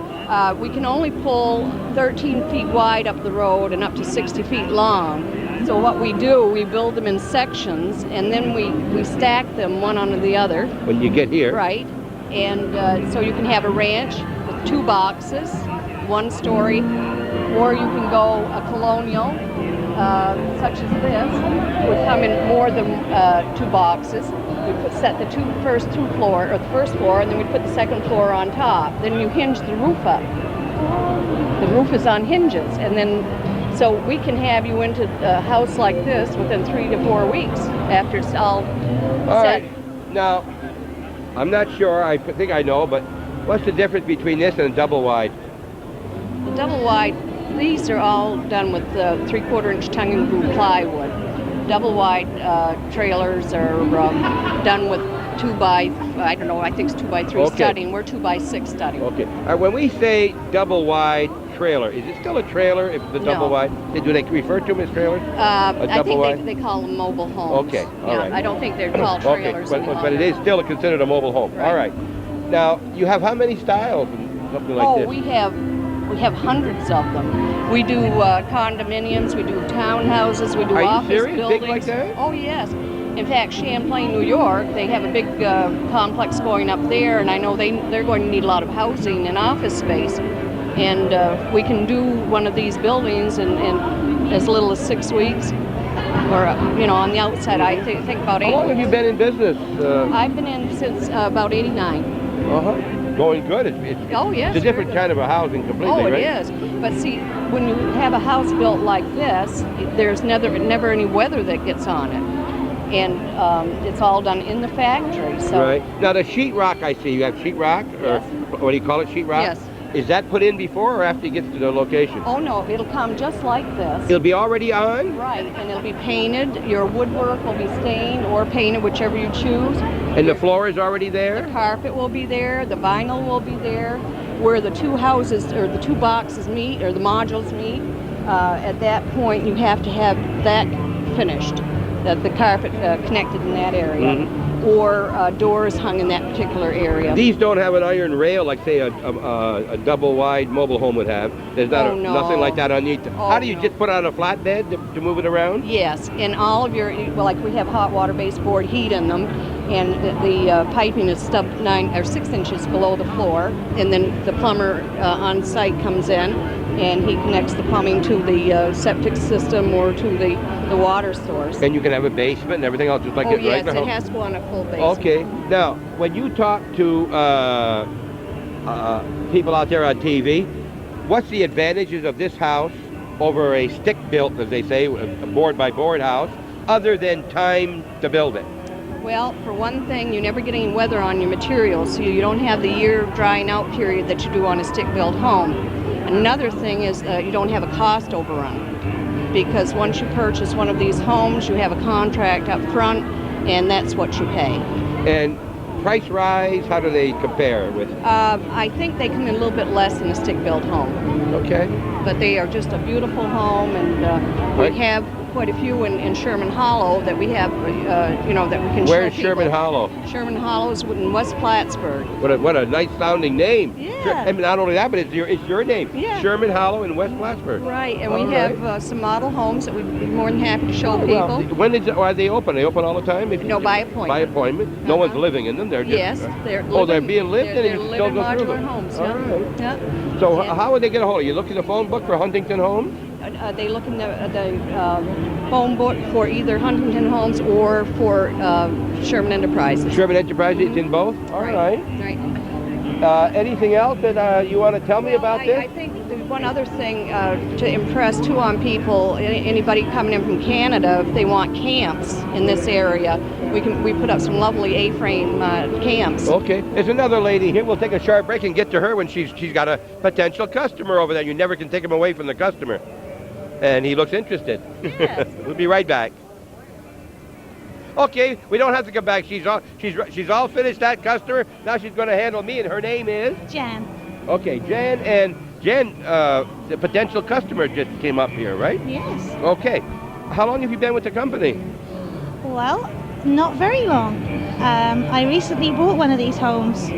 we can only pull 13 feet wide up the road and up to 60 feet long. So what we do, we build them in sections, and then we stack them one onto the other. When you get here. Right. And so you can have a ranch with 2 boxes, 1 story, or you can go a colonial, such as this, would come in more than 2 boxes. We set the first floor, and then we put the second floor on top. Then you hinge the roof up. The roof is on hinges, and then so we can have you into a house like this within 3 to 4 weeks after it's all set. Right. Now, I'm not sure, I think I know, but what's the difference between this and a double wide? The double wide, these are all done with 3/4 inch tongue and groove plywood. Double wide trailers are done with 2x, I don't know, I think it's 2x3 studding. We're 2x6 studding. Okay. When we say double wide trailer, is it still a trailer if it's a double wide? Do they refer to them as trailers? I think they call them mobile homes. Okay, all right. I don't think they're called trailers okay, anymore. but it is still considered a mobile home. Right. All right. Now, you have how many styles and something like this? We have hundreds of them. We do condominiums, we do townhouses, we do office serious? buildings. Big like that? Oh yes. In fact, Champlain, New York, they have a big complex going up there, and I know they're going to need a lot of housing and office space. And we can do one of these buildings in as little as 6 weeks, or on the outside, I think about 8 weeks. How long have you been in business? I've been in since about '89. Going good. Oh yes. It's a different kind of a housing completely, Oh, it right? is. But see, when you have a house built like this, there's never any weather that gets on it. And it's all done in the factory. So. Right. Now the sheetrock, I see. You have sheetrock, or what do you call it, sheetrock? Yes. Is that put in before or after it gets to the location? Oh no, it'll come just like this. It'll be already on? Right, and it'll be painted. Your woodwork will be stained or painted, whichever you choose. And the floor is already there? The carpet will be there. The vinyl will be there. Where the 2 houses or the 2 boxes meet, or the modules meet, at that point you have to have that finished, the carpet connected in that area, or doors hung in that particular area. These don't have an iron rail like, say, a double wide mobile home would have. There's not nothing like that underneath. How do you just put it on a flatbed to move it around? Yes, and all of your, like we have hot water baseboard heat in them, and the piping is stubbed 9 or 6 inches below the floor, and then the plumber on site comes in and he connects the plumbing to the septic system or to the water source. And you can have a basement and everything else just like Oh a yes, regular it home? has to go on a full basement. Okay. Now, when you talk to people out there on TV, what's the advantages of this house over a stick-built, as they say, a board-by-board house, other than time to build it? Well, for one thing, you never get any weather on your materials, so you don't have the year drying out period that you do on a stick-built home. Another thing is you don't have a cost overrun, because once you purchase one of these homes, you have a contract up front, and that's what you pay. And price rise, how do they compare with? I think they come in a little bit less than a stick-built home. Okay. But they are just a beautiful home, and we have quite a few in Sherman Hollow that we have, that we can show Where's people. Sherman Hollow? Sherman Hollow is in West Plattsburgh. What a nice sounding name. Yeah. I mean, not only that, but it's your name. Yeah. Sherman Hollow in West Plattsburgh. Right, and All we have some model homes that we'd be more than happy to show people. When are they open? Are they open all the time? No, by appointment. By appointment? No one's living in them. They're just, Yes, they're living. oh, they're being lived in, They're and you still living go through modular them. homes. All Yeah. right. Yeah. So how would they get a hold of you? Look in the phone book for Huntington Homes? They look in the phone book for either Huntington Homes or for Sherman Enterprises. Sherman Enterprises, it's in both? All right. Right. Anything else that you want to tell me about this? I think the one other thing to impress too on people, anybody coming in from Canada, if they want camps in this area, we put up some lovely A-frame camps. Okay, there's another lady here. We'll take a short break and get to her when she's got a potential customer over there. You never can take him away from the customer. And he looks interested. Yes. We'll be right back. Okay, we don't have to come back. She's all finished, that customer. Now she's going to handle me, and her name is? Jan. Okay, Jan. And Jan, the potential customer just came up here, right? Yes. Okay. How long have you been with the company? Well, not very long. I recently bought one of these homes.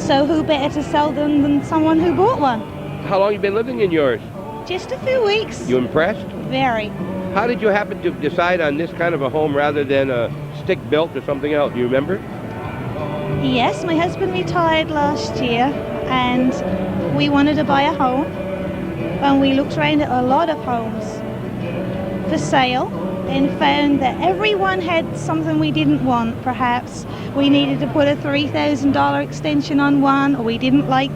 So who better to sell them than someone who bought one? How long have you been living in yours? Just a few weeks. You impressed? Very. How did you happen to decide on this kind of a home rather than a stick-built or something else? Do you remember? Yes, my husband retired last year and we wanted to buy a home. And we looked around at a lot of homes for sale and found that everyone had something we didn't want. Perhaps we needed to put a $3,000 extension on one, or we didn't like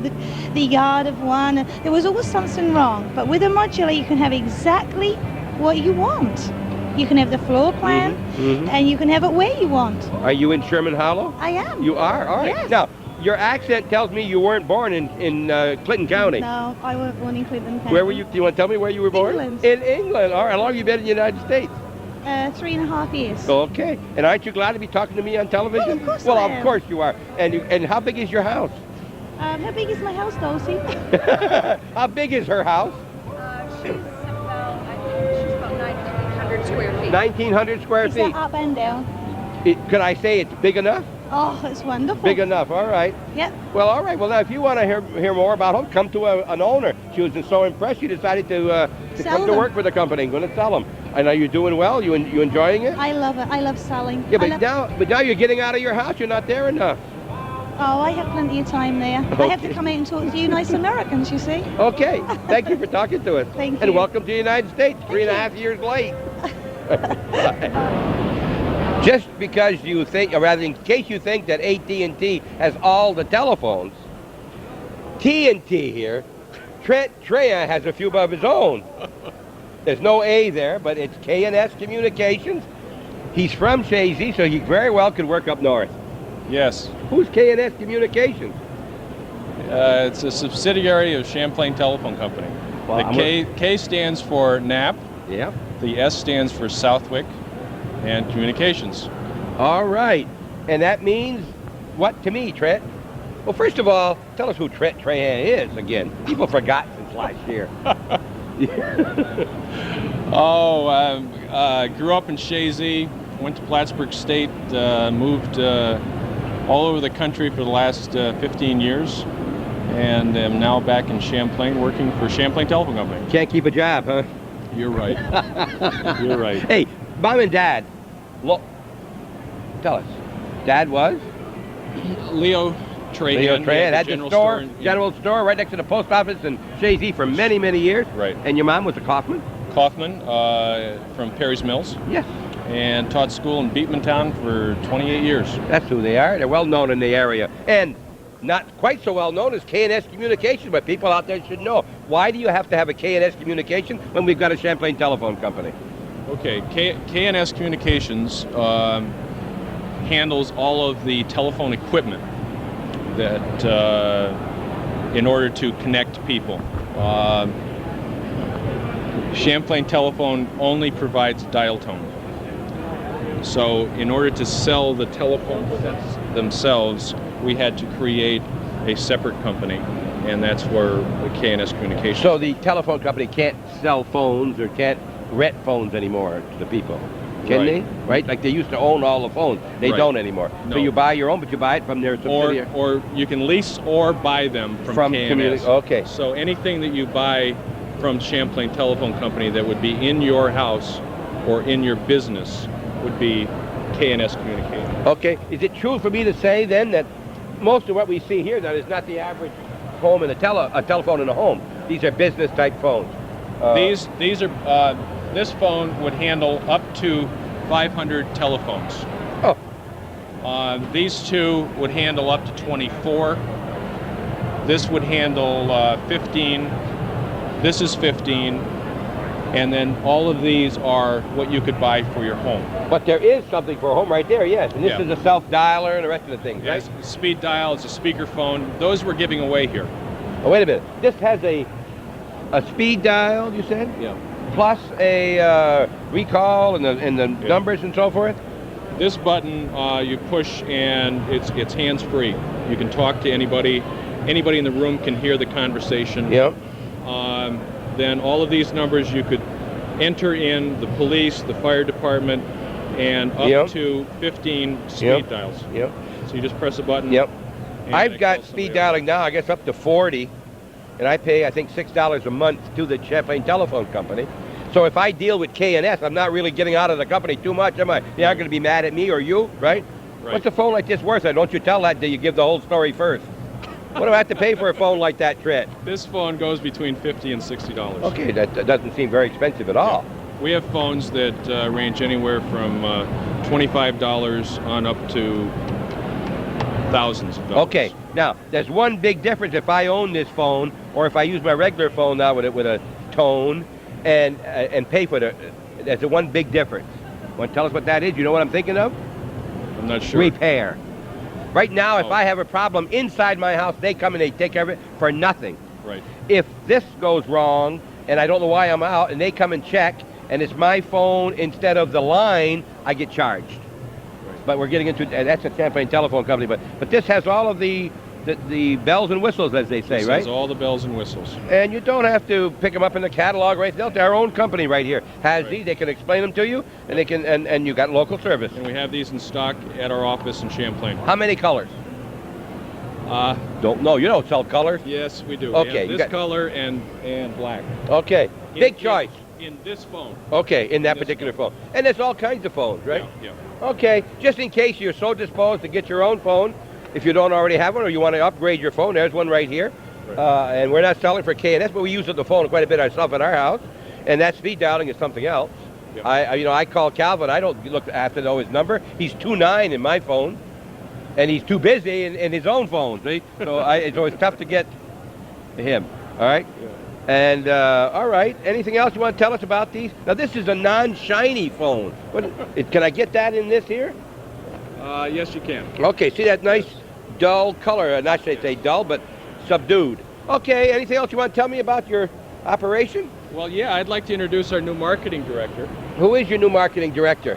the yard of one. There was always something wrong. But with a modular, you can have exactly what you want. You can have the floor plan, and you can have it where you want. Are you in Sherman Hollow? I am. You are? All right. Yes. Now, your accent tells me you weren't born in Clinton County. No, I wasn't born in Clinton County. Where were you? Do you want to tell me where you were born? England. In England. All right. How long have you been in the United States? 3.5 years. Okay. And aren't you glad to be talking to me on television? Oh, of course well, I of am. course you are. And how big is your house? How big is my house, Dulcie? How big is her house? She's about 1,900 square feet. 1,900 square Is feet. that up and down? Could I say it's big enough? Oh, it's wonderful. Big enough. All right. Yep. Well, all right. Well, now, if you want to hear more about home, come to an owner. She was so impressed, she decided to Sell come to them. work for the company. I'm going to sell them. I know you're doing well. You enjoying it? I love it. I love selling. Yeah, I love- but now you're getting out of your house. You're not there enough. Oh, I have plenty of time there. I have to come out and talk to you nice Americans, you see. Okay. Thank you for talking to us. Thank And you. welcome to the United States. 3.5 years late. Just because you think, or rather in case you think that AT&T has all the telephones, T&T here, Trent Treya has a few of his own. There's no A there, but it's K&S Communications. He's from Chazy, so he very well could work up north. Yes. Who's K&S Communications? It's a subsidiary of Champlain Telephone Company. Well, The K stands for NAP. Yep. The S stands for Southwick and Communications. All right. And that means what to me, Trent? Well, first of all, tell us who Trent Treya is again. People forgot since last year. Grew up in Chazy, went to Plattsburgh State, moved all over the country for the last 15 years, and am now back in Champlain working for Champlain Telephone Company. Can't keep a job, huh? You're right. You're right. Hey, Mom and Dad, look, tell us, Dad was? Leo Trahan. Leo Trahan had the general store, in- general store right next to the post office in Shazy for many, many years. Right. And your mom was a Kaufman? Kaufman from Perry's Mills. Yes. And taught school in Beatmantown for 28 years. That's who they are. They're well known in the area. And not quite so well known as K&S Communications, but people out there should know. Why do you have to have a K&S Communication when we've got a Champlain Telephone Company? Okay, K&S Communications handles all of the telephone equipment that in order to connect people. Champlain Telephone only provides dial tone. So in order to sell the telephone sets themselves, we had to create a separate company, and that's where the K&S Communications. So the telephone company can't sell phones or can't rent phones anymore to the people, can they? Right? Like they used to own all the phones. They don't anymore. No. So you buy your own, but you buy it from their subsidiary. Or you can lease or buy them from K&S. Okay. So anything that you buy from Champlain Telephone Company that would be in your house or in your business would be K&S Communications. Okay. Is it true for me to say then that most of what we see here that is not the average home in a telephone in a home? These are business type phones. These are this phone would handle up to 500 telephones. Oh. These two would handle up to 24. This would handle 15. This is 15. And then all of these are what you could buy for your home. But there is something for a home right there, yes. And this is a self-dialer and the rest of the things, right? Yes, speed dial, it's a speakerphone. Those we're giving away here. Oh, wait a minute. This has a speed dial, you said? Yeah. Plus a recall and the numbers and so forth? This button you push and it's hands-free. You can talk to anybody. Anybody in the room can hear the conversation. Yep. Then all of these numbers you could enter in the police, the fire department, and up to 15 speed dials. Yep. So you just press a button. Yep. and I've it got calls speed somebody dialing now, I guess up to 40, and I pay, I think, $6 a month to the Champlain Telephone Company. So if I deal with K&S, I'm not really getting out of the company too much, am I? They aren't going to be mad at me or you, right? What's a phone like this worth? Don't you tell that till you give the whole story first. What do I have to pay for a phone like that, Trent? This phone goes between $50 and $60. Okay, that doesn't seem very expensive at all. We have phones that range anywhere from $25 on up to thousands of dollars. Okay, now there's one big difference if I own this phone or if I use my regular phone now with a tone and pay for it. There's one big difference. Want to tell us what that is? You know what I'm thinking of? I'm not sure. Repair. Right now, if I have a problem inside my house, they come and they take care of it for nothing. Right. If this goes wrong and I don't know why I'm out and they come and check and it's my phone instead of the line, I get charged. Right. But we're getting into, that's a Champlain Telephone Company, but this has all of the bells and whistles, as they say, This right? has all the bells and whistles. And you don't have to pick them up in the catalog right now. Our own company right here has these. They can explain them to you, and they can, and you got local service. And we have these in stock at our office in Champlain. How many colors? Don't know. You don't sell colors? Yes, we do. Okay. We have this color and black. Okay. Big choice. In this phone. Okay, in that particular phone. And there's all kinds of phones, right? Yeah. Okay, just in case you're so disposed to get your own phone, if you don't already have one or you want to upgrade your phone, there's one right here. Right. And we're not selling for K&S, but we use the phone quite a bit ourselves at our house. And that speed dialing is something else. Yep. I call Calvin. I don't look after know his number. He's 2-9 in my phone, and he's too busy in his own phone. See, so it's always tough to get to him. All right. Yeah. And all right. Anything else you want to tell us about these? Now this is a non-shiny phone. Can I get that in this here? Yes, you can. Okay. See that nice dull color? Not to say dull, but subdued. Okay. Anything else you want to tell me about your operation? Well, yeah, I'd like to introduce our new marketing director. Who is your new marketing director?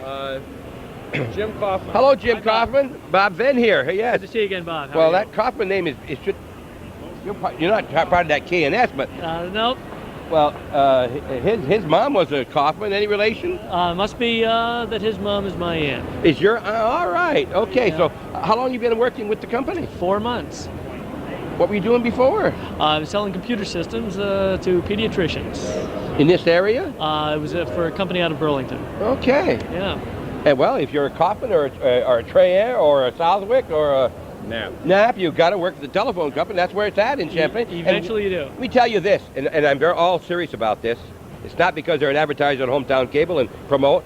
Jim Kaufman. Hello, Jim Kaufman. Bob Venn here. Hey, yes. Good to see you again, Bob. How well, are you? that Kaufman name you're not part of that K&S, but... Nope. Well, his mom was a Kaufman. Any relation? Must be that his mom is my aunt. Is your... all right. Okay, yeah. So how long have you been working with the company? 4 months. What were you doing before? I was selling computer systems to pediatricians. In this area? It was for a company out of Burlington. Okay. Yeah. And well, if you're a Kaufman or a Treyer or a Southwick or a Nap, you've got to work for the telephone company. That's where it's at in Champlain. Eventually you do. Let me tell you this, and I'm all serious about this. It's not because they're an advertiser on Hometown Cable and promote.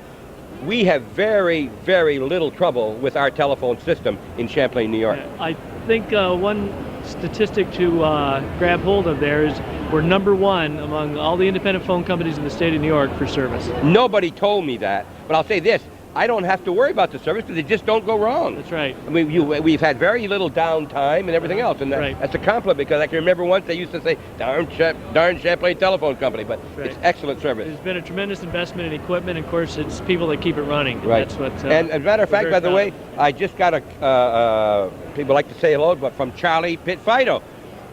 We have very, very little trouble with our telephone system in Champlain, New York. I think one statistic to grab hold of there is we're #1 among all the independent phone companies in the state of New York for service. Nobody told me that, but I'll say this. I don't have to worry about the service because they just don't go wrong. That's right. I mean, we've had very little downtime and everything else, and that's a compliment because I can remember once they used to say, darn Champlain Telephone Company, but it's excellent service. There's been a tremendous investment in equipment, and of course, it's people that keep it running. Right. That's what. And as a matter of fact, by the way, I just got people like to say hello, but from Charlie Pitfido.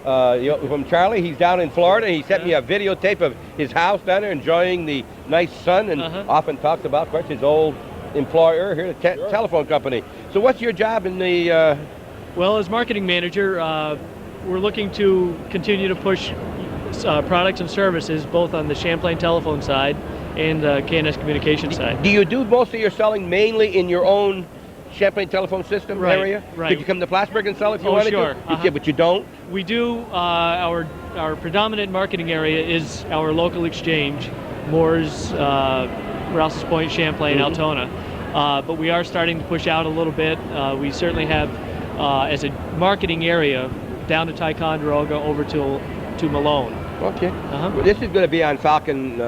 From Charlie, he's down in Florida. He sent me a videotape of his house down there, enjoying the nice sun, and often talks about, of course, his old employer here, the telephone company. So what's your job in the... Well, as marketing manager, we're looking to continue to push products and services both on the Champlain telephone side and K&S communication side. Do you do most of your selling mainly in your own Champlain telephone system area? Right. Could you come to Plattsburgh and sell if you wanted sure. to? Yeah, but you don't? We do. Our predominant marketing area is our local exchange, Moore's, Rouse's Point, Champlain, Altona. But we are starting to push out a little bit. We certainly have, as a marketing area, down to Ticonderoga, over to Malone. Okay. Well, this is going to be on Falcon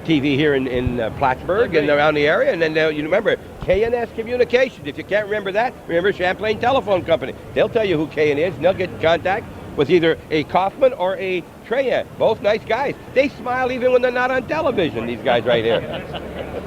TV here in Plattsburgh and around the area. And then you remember K&S Communications. If you can't remember that, remember Champlain Telephone Company. They'll tell you who K&S is, and they'll get in contact with either a Kaufman or a Treyer. Both nice guys. They smile even when they're not on television, these guys right here.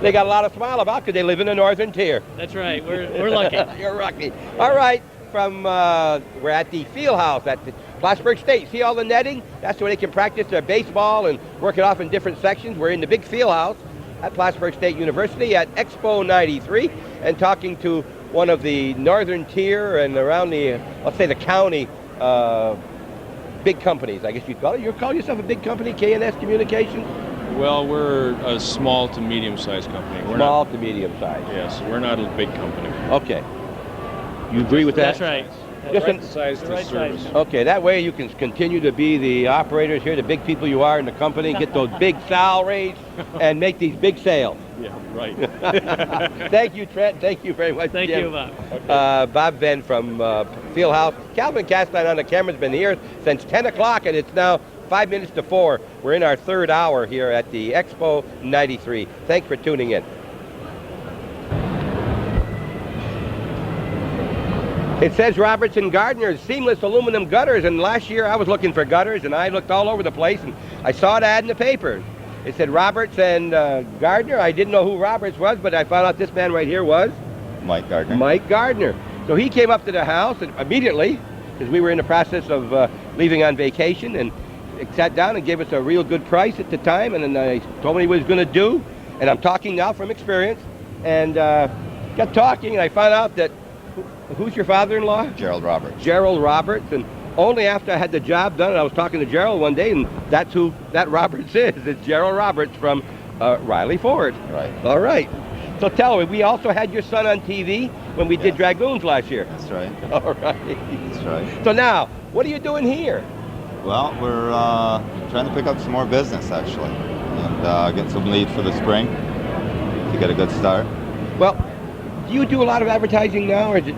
They got a lot of smile about because they live in the northern tier. That's right. We're lucky. You're lucky. All right. We're at the field house at the Plattsburgh State. See all the netting? That's where they can practice their baseball and work it off in different sections. We're in the big field house at Plattsburgh State University at Expo 93 and talking to one of the northern tier and around the, let's say the county, big companies, I guess you'd call it. You call yourself a big company, K&S Communications? Well, we're a small to medium-sized company. Small to medium-sized. Yes, we're not a big company. Okay. You agree with that? That's right. Just right size to service. Okay, that way you can continue to be the operators here, the big people you are in the company, get those big salaries, and make these big sales. Yeah, right. Thank you, Trent. Thank you very much. Thank you, Bob. Okay. Bob Venn from Fieldhouse. Calvin Castine on the camera's been here since 10 o'clock, and it's now 5 minutes to 4. We're in our third hour here at the Expo 93. Thanks for tuning in. It says Robertson Gardner's seamless aluminum gutters, and last year I was looking for gutters, and I looked all over the place, and I saw an ad in the paper. It said Roberts and Gardner. I didn't know who Roberts was, but I found out this man right here was Mike Gardner. Mike Gardner. So he came up to the house and immediately, because we were in the process of leaving on vacation, and sat down and gave us a real good price at the time, and then I told him what he was going to do, and I'm talking now from experience, and got talking, and I found out that who's your father-in-law? Gerald Roberts. Gerald Roberts, and only after I had the job done, I was talking to Gerald one day, and that's who that Roberts is. It's Gerald Roberts from Riley Ford. Right. All right. So tell me, we also had your son on TV when we did Dragoons last year. That's right. All right. That's right. So now, what are you doing here? Well, we're trying to pick up some more business, actually, and get some leads for the spring to get a good start. Well, do you do a lot of advertising now, or is it?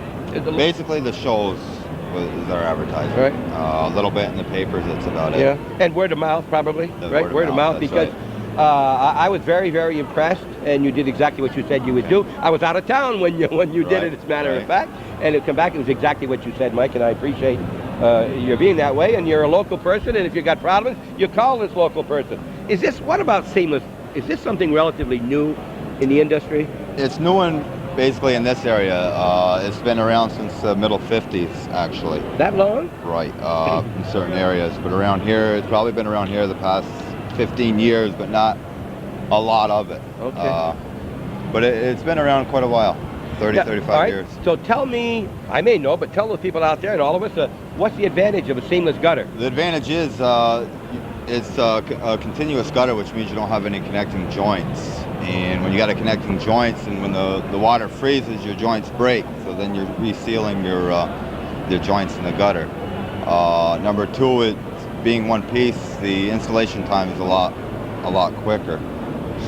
Basically, the shows is our advertising. Right. A little bit in the papers, that's about it. Yeah, and word of mouth, probably, right? Word of mouth, because I was very, very impressed, and you did exactly what you said you would do. I was out of town when you did it, as a matter of fact, and it come back, it was exactly what you said, Mike, and I appreciate your being that way, and you're a local person, and if you got problems, you call this local person. What about seamless? Is this something relatively new in the industry? It's new basically in this area. It's been around since the middle 50s, actually. That long? Right, in certain areas. But around here, it's probably been around here the past 15 years, but not a lot of it. Okay. But it's been around quite a while, 35 years. So tell me, I may know, but tell the people out there and all of us, what's the advantage of a seamless gutter? The advantage is it's a continuous gutter, which means you don't have any connecting joints. And when you got a connecting joints, and when the water freezes, your joints break. So then you're resealing your joints in the gutter. Number two, it being one piece, the installation time is a lot quicker.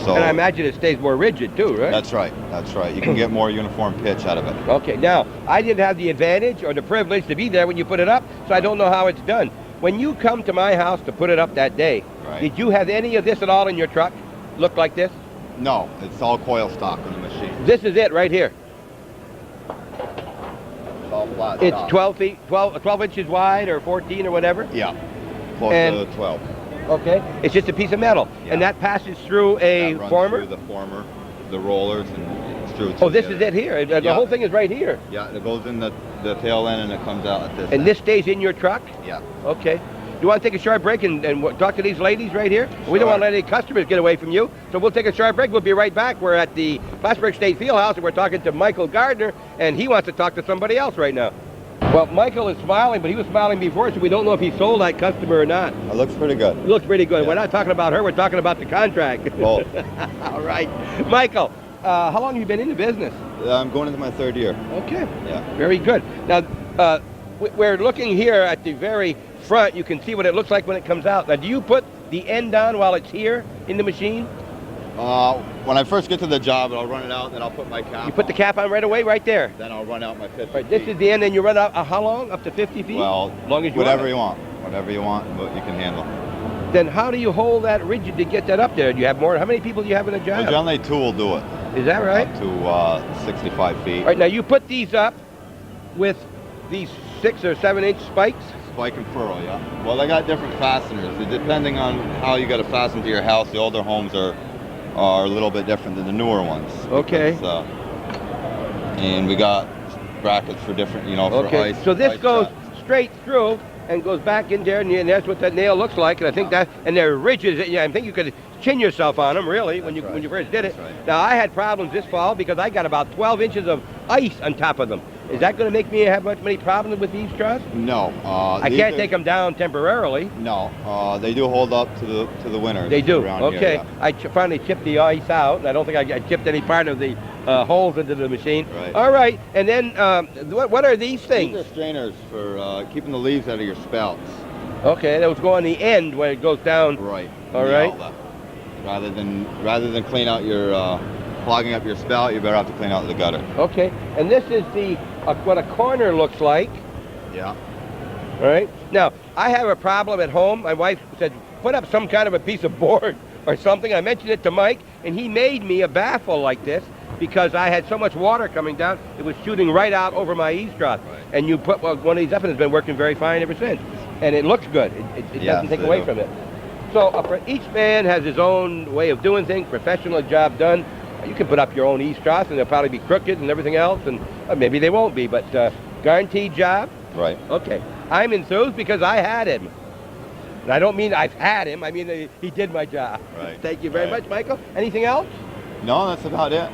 So, and I imagine it stays more rigid too, right? That's right. That's right. You can get more uniform pitch out of it. Okay. Now, I didn't have the advantage or the privilege to be there when you put it up, so I don't know how it's done. When you come to my house to put it up that day, did you have any of this at all in your truck? Look like this? No, it's all coil stock on the machine. This is it right here. It's all flat It's stock. 12 inches wide or 14 or whatever? Yeah, close to 12. Okay, it's just a piece of metal, and that passes through a That runs former? through the former, the rollers, and through. Oh, this is it here. The whole thing is right here. Yeah, it goes in the tail end and it comes out at this. And end. this stays in your truck? Yeah. Okay. You want to take a short break and talk to these ladies right here? We don't want to let any customers get away from you, so we'll take a short break. We'll be right back. We're at the Plattsburgh State Fieldhouse, and we're talking to Michael Gardner, and he wants to talk to somebody else right now. Well, Michael is smiling, but he was smiling before, so we don't know if he sold that customer or not. It looks pretty good. It looks pretty good. Yeah. We're not talking about her, we're talking about the contract. Both. All right. Michael, how long have you been in the business? I'm going into my third year. Okay. Yeah. Very good. Now, we're looking here at the very front. You can see what it looks like when it comes out. Now, do you put the end on while it's here in the machine? When I first get to the job, I'll run it out, then I'll put my cap You put the cap on right away, right there? Then I'll run out my 50 Right, this is the end, and you run out, how long? Up to 50 feet? Well, as long as you whatever want. you want. Whatever you want, but you can handle. Then how do you hold that rigid to get that up there? Do you have more? How many people do you have in a job? Well, generally, two will do it. Is that right? Up to 65 feet. All right, now you put these up with these 6 or 7 inch spikes? Spike and furrow, yeah. Well, they got different fasteners. Depending on how you got to fasten to your house, the older homes are a little bit different than the newer ones. Okay. Because, and we got brackets for different, for okay. ice. So this ice goes traps. straight through and goes back in there, and that's what that nail looks like. And I think and they're rigid. Yeah, I think you could chin yourself on them, really, when you first did it. Right. Now, I had problems this fall because I got about 12 inches of ice on top of them. Is that going to make me have many problems with these trusses? No. I can't take them down temporarily. No. They do hold up to the winters. They do. Around Okay. Here, yeah. I finally chipped the ice out, and I don't think I chipped any part of the holes into the machine. Right. All right. And then what are these things? These are strainers for keeping the leaves out of your spouts. Okay, those go on the end when it goes down. Right. All right. Rather than clean out your clogging up your spout, you better have to clean out the gutter. Okay. And this is what a corner looks like. Yeah. All right. Now, I have a problem at home. My wife said, put up some kind of a piece of board or something. I mentioned it to Mike, and he made me a baffle like this because I had so much water coming down, it was shooting right out over my eaves trough. Right. And you put one of these up, and it's been working very fine ever since. And it looks good. It doesn't take away from it. So each man has his own way of doing things, professional job done. You can put up your own eaves troughs, and they'll probably be crooked and everything else, and maybe they won't be, but guaranteed job. Right. Okay. I'm enthused because I had him. And I don't mean I've had him, I mean he did my job. Right. Thank you very much, Michael. Anything else? No, that's about it.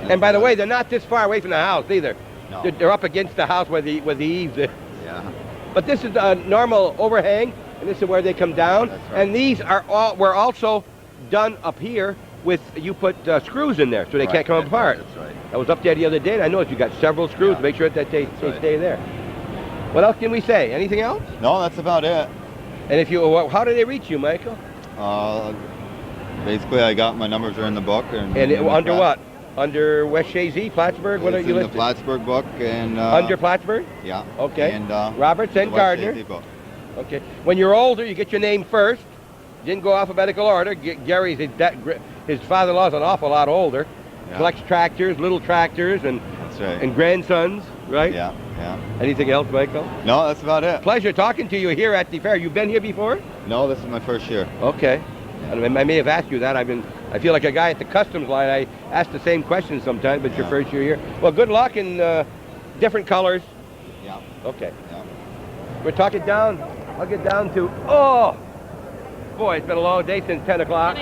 And by the way, they're not this far away from the house either. No. They're up against the house where the eaves is. Yeah. But this is a normal overhang, and this is where they come down. That's right. And these were also done up here with, you put screws in there so they can't come apart. That's right. I was up there the other day, and I noticed you got several screws to make sure that they stay there. What else can we say? Anything else? No, that's about it. And how do they reach you, Michael? Basically, I got my numbers are in the book. And under what? Under West Shazy, Plattsburgh? What are you in listed? the Plattsburgh book. And under Plattsburgh? Yeah. Okay. And Roberts and the West Gardner. Shazy book. Okay. When you're older, you get your name first. Didn't go alphabetical order. Gary's, his father-in-law's an awful lot older. Yeah. Collects tractors, little tractors, and That's right. and grandsons, right? Yeah. Yeah. Anything else, Michael? No, that's about it. Pleasure talking to you here at the fair. You've been here before? No, this is my first year. Okay. And I may have asked you that. I feel like a guy at the customs line. I ask the same question sometimes, but it's your first year here. Well, good luck in different colors. Yeah. Okay. Yeah. We're talking down. I'll get down to, oh, boy, it's been a long day since 10 o'clock.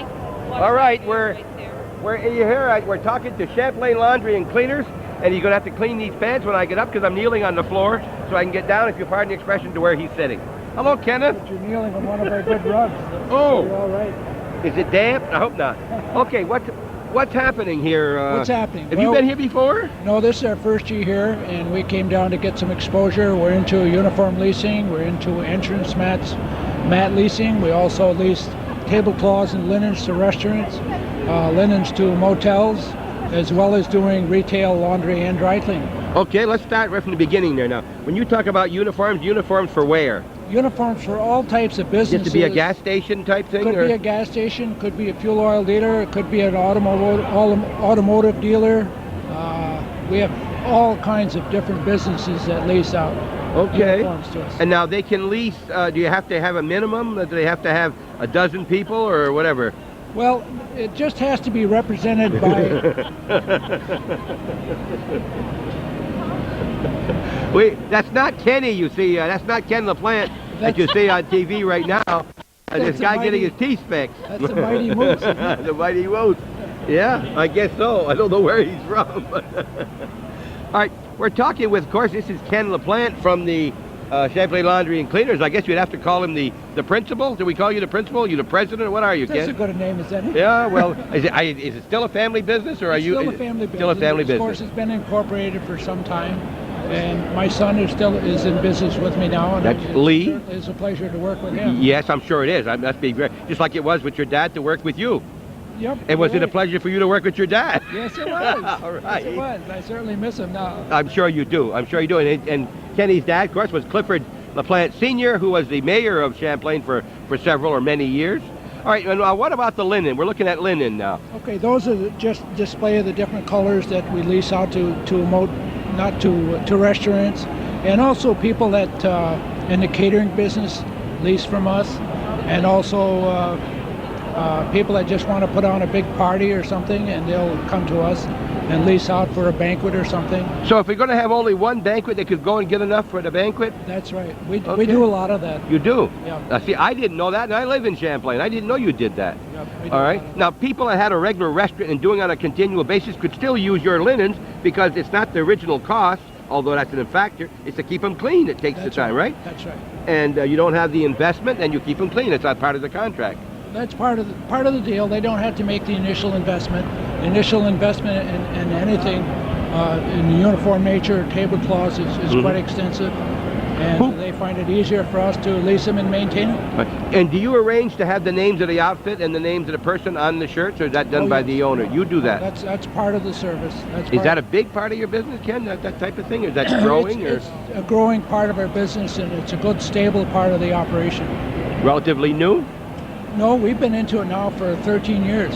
All right, we're here. We're talking to Champlain Laundry and Cleaners, and you're going to have to clean these pants when I get up because I'm kneeling on the floor so I can get down, if you pardon the expression, to where he's sitting. Hello, Kenneth. But you're kneeling on one of our good rugs. Oh. You're all right. Is it damp? I hope not. Okay, what what's happening here? What's happening? Have you been here before? No, this is our first year here, and we came down to get some exposure. We're into uniform leasing. We're into entrance mat leasing. We also lease tablecloths and linens to restaurants, linens to motels, as well as doing retail laundry and dry cleaning. Okay, let's start right from the beginning there now. When you talk about uniforms for where? Uniforms for all types of businesses. Just to be a gas station type thing? Could be a gas station, could be a fuel oil dealer, it could be an automotive dealer. We have all kinds of different businesses that lease out uniforms to us. And now they can lease, do you have to have a minimum? Do they have to have a dozen people or whatever? Well, it just has to be represented by... Wait, that's not Kenny, you see. That's not Ken LaPlante that you see on TV right now. This guy getting his teeth fixed. That's the Mighty Moose. The Mighty Moose. Yeah, I guess so. I don't know where he's from. All right, we're talking with, of course, this is Ken LaPlante from the Champlain Laundry and Cleaners. I guess you'd have to call him the principal. Do we call you the principal? You the president? What are you, Ken? That's a good name, is that it? Yeah, well, is it still a family business, or are you? Still a family business. Still a family business. Of course, it's been incorporated for some time, and my son is in business with me now. And That's Lee. It's a pleasure to work with him. Yes, I'm sure it is. That must be great. Just like it was with your dad to work with you. Yep. And was it a pleasure for you to work with your dad? Yes, it was. All right. Yes, it was. I certainly miss him now. I'm sure you do. I'm sure you do. And Kenny's dad, of course, was Clifford LaPlante Sr., who was the mayor of Champlain for several or many years. All right, and what about the linen? We're looking at linen now. Okay, those are just display of the different colors that we lease out to restaurants, and also people that in the catering business lease from us, and also people that just want to put on a big party or something, and they'll come to us and lease out for a banquet or something. So if we're going to have only one banquet, they could go and get enough for the banquet? That's right. We do a lot of that. You do? Yeah. See, I didn't know that, and I live in Champlain. I didn't know you did that. Yep, all right. Now, people that had a regular restaurant and doing on a continual basis could still use your linens because it's not the original cost, although that's an factor. It's to keep them clean. It takes the time, right? That's right. And you don't have the investment, and you keep them clean. It's not part of the contract. That's part of the deal. They don't have to make the initial investment. Initial investment in anything in the uniform nature, tablecloths is quite extensive, and they find it easier for us to lease them and maintain them. And do you arrange to have the names of the outfit and the names of the person on the shirts, or is that done by the owner? You do that. That's part of the service. Is that a big part of your business, Ken? That type of thing, or is that growing? It's a growing part of our business, and it's a good, stable part of the operation. Relatively new? No, we've been into it now for 13 years.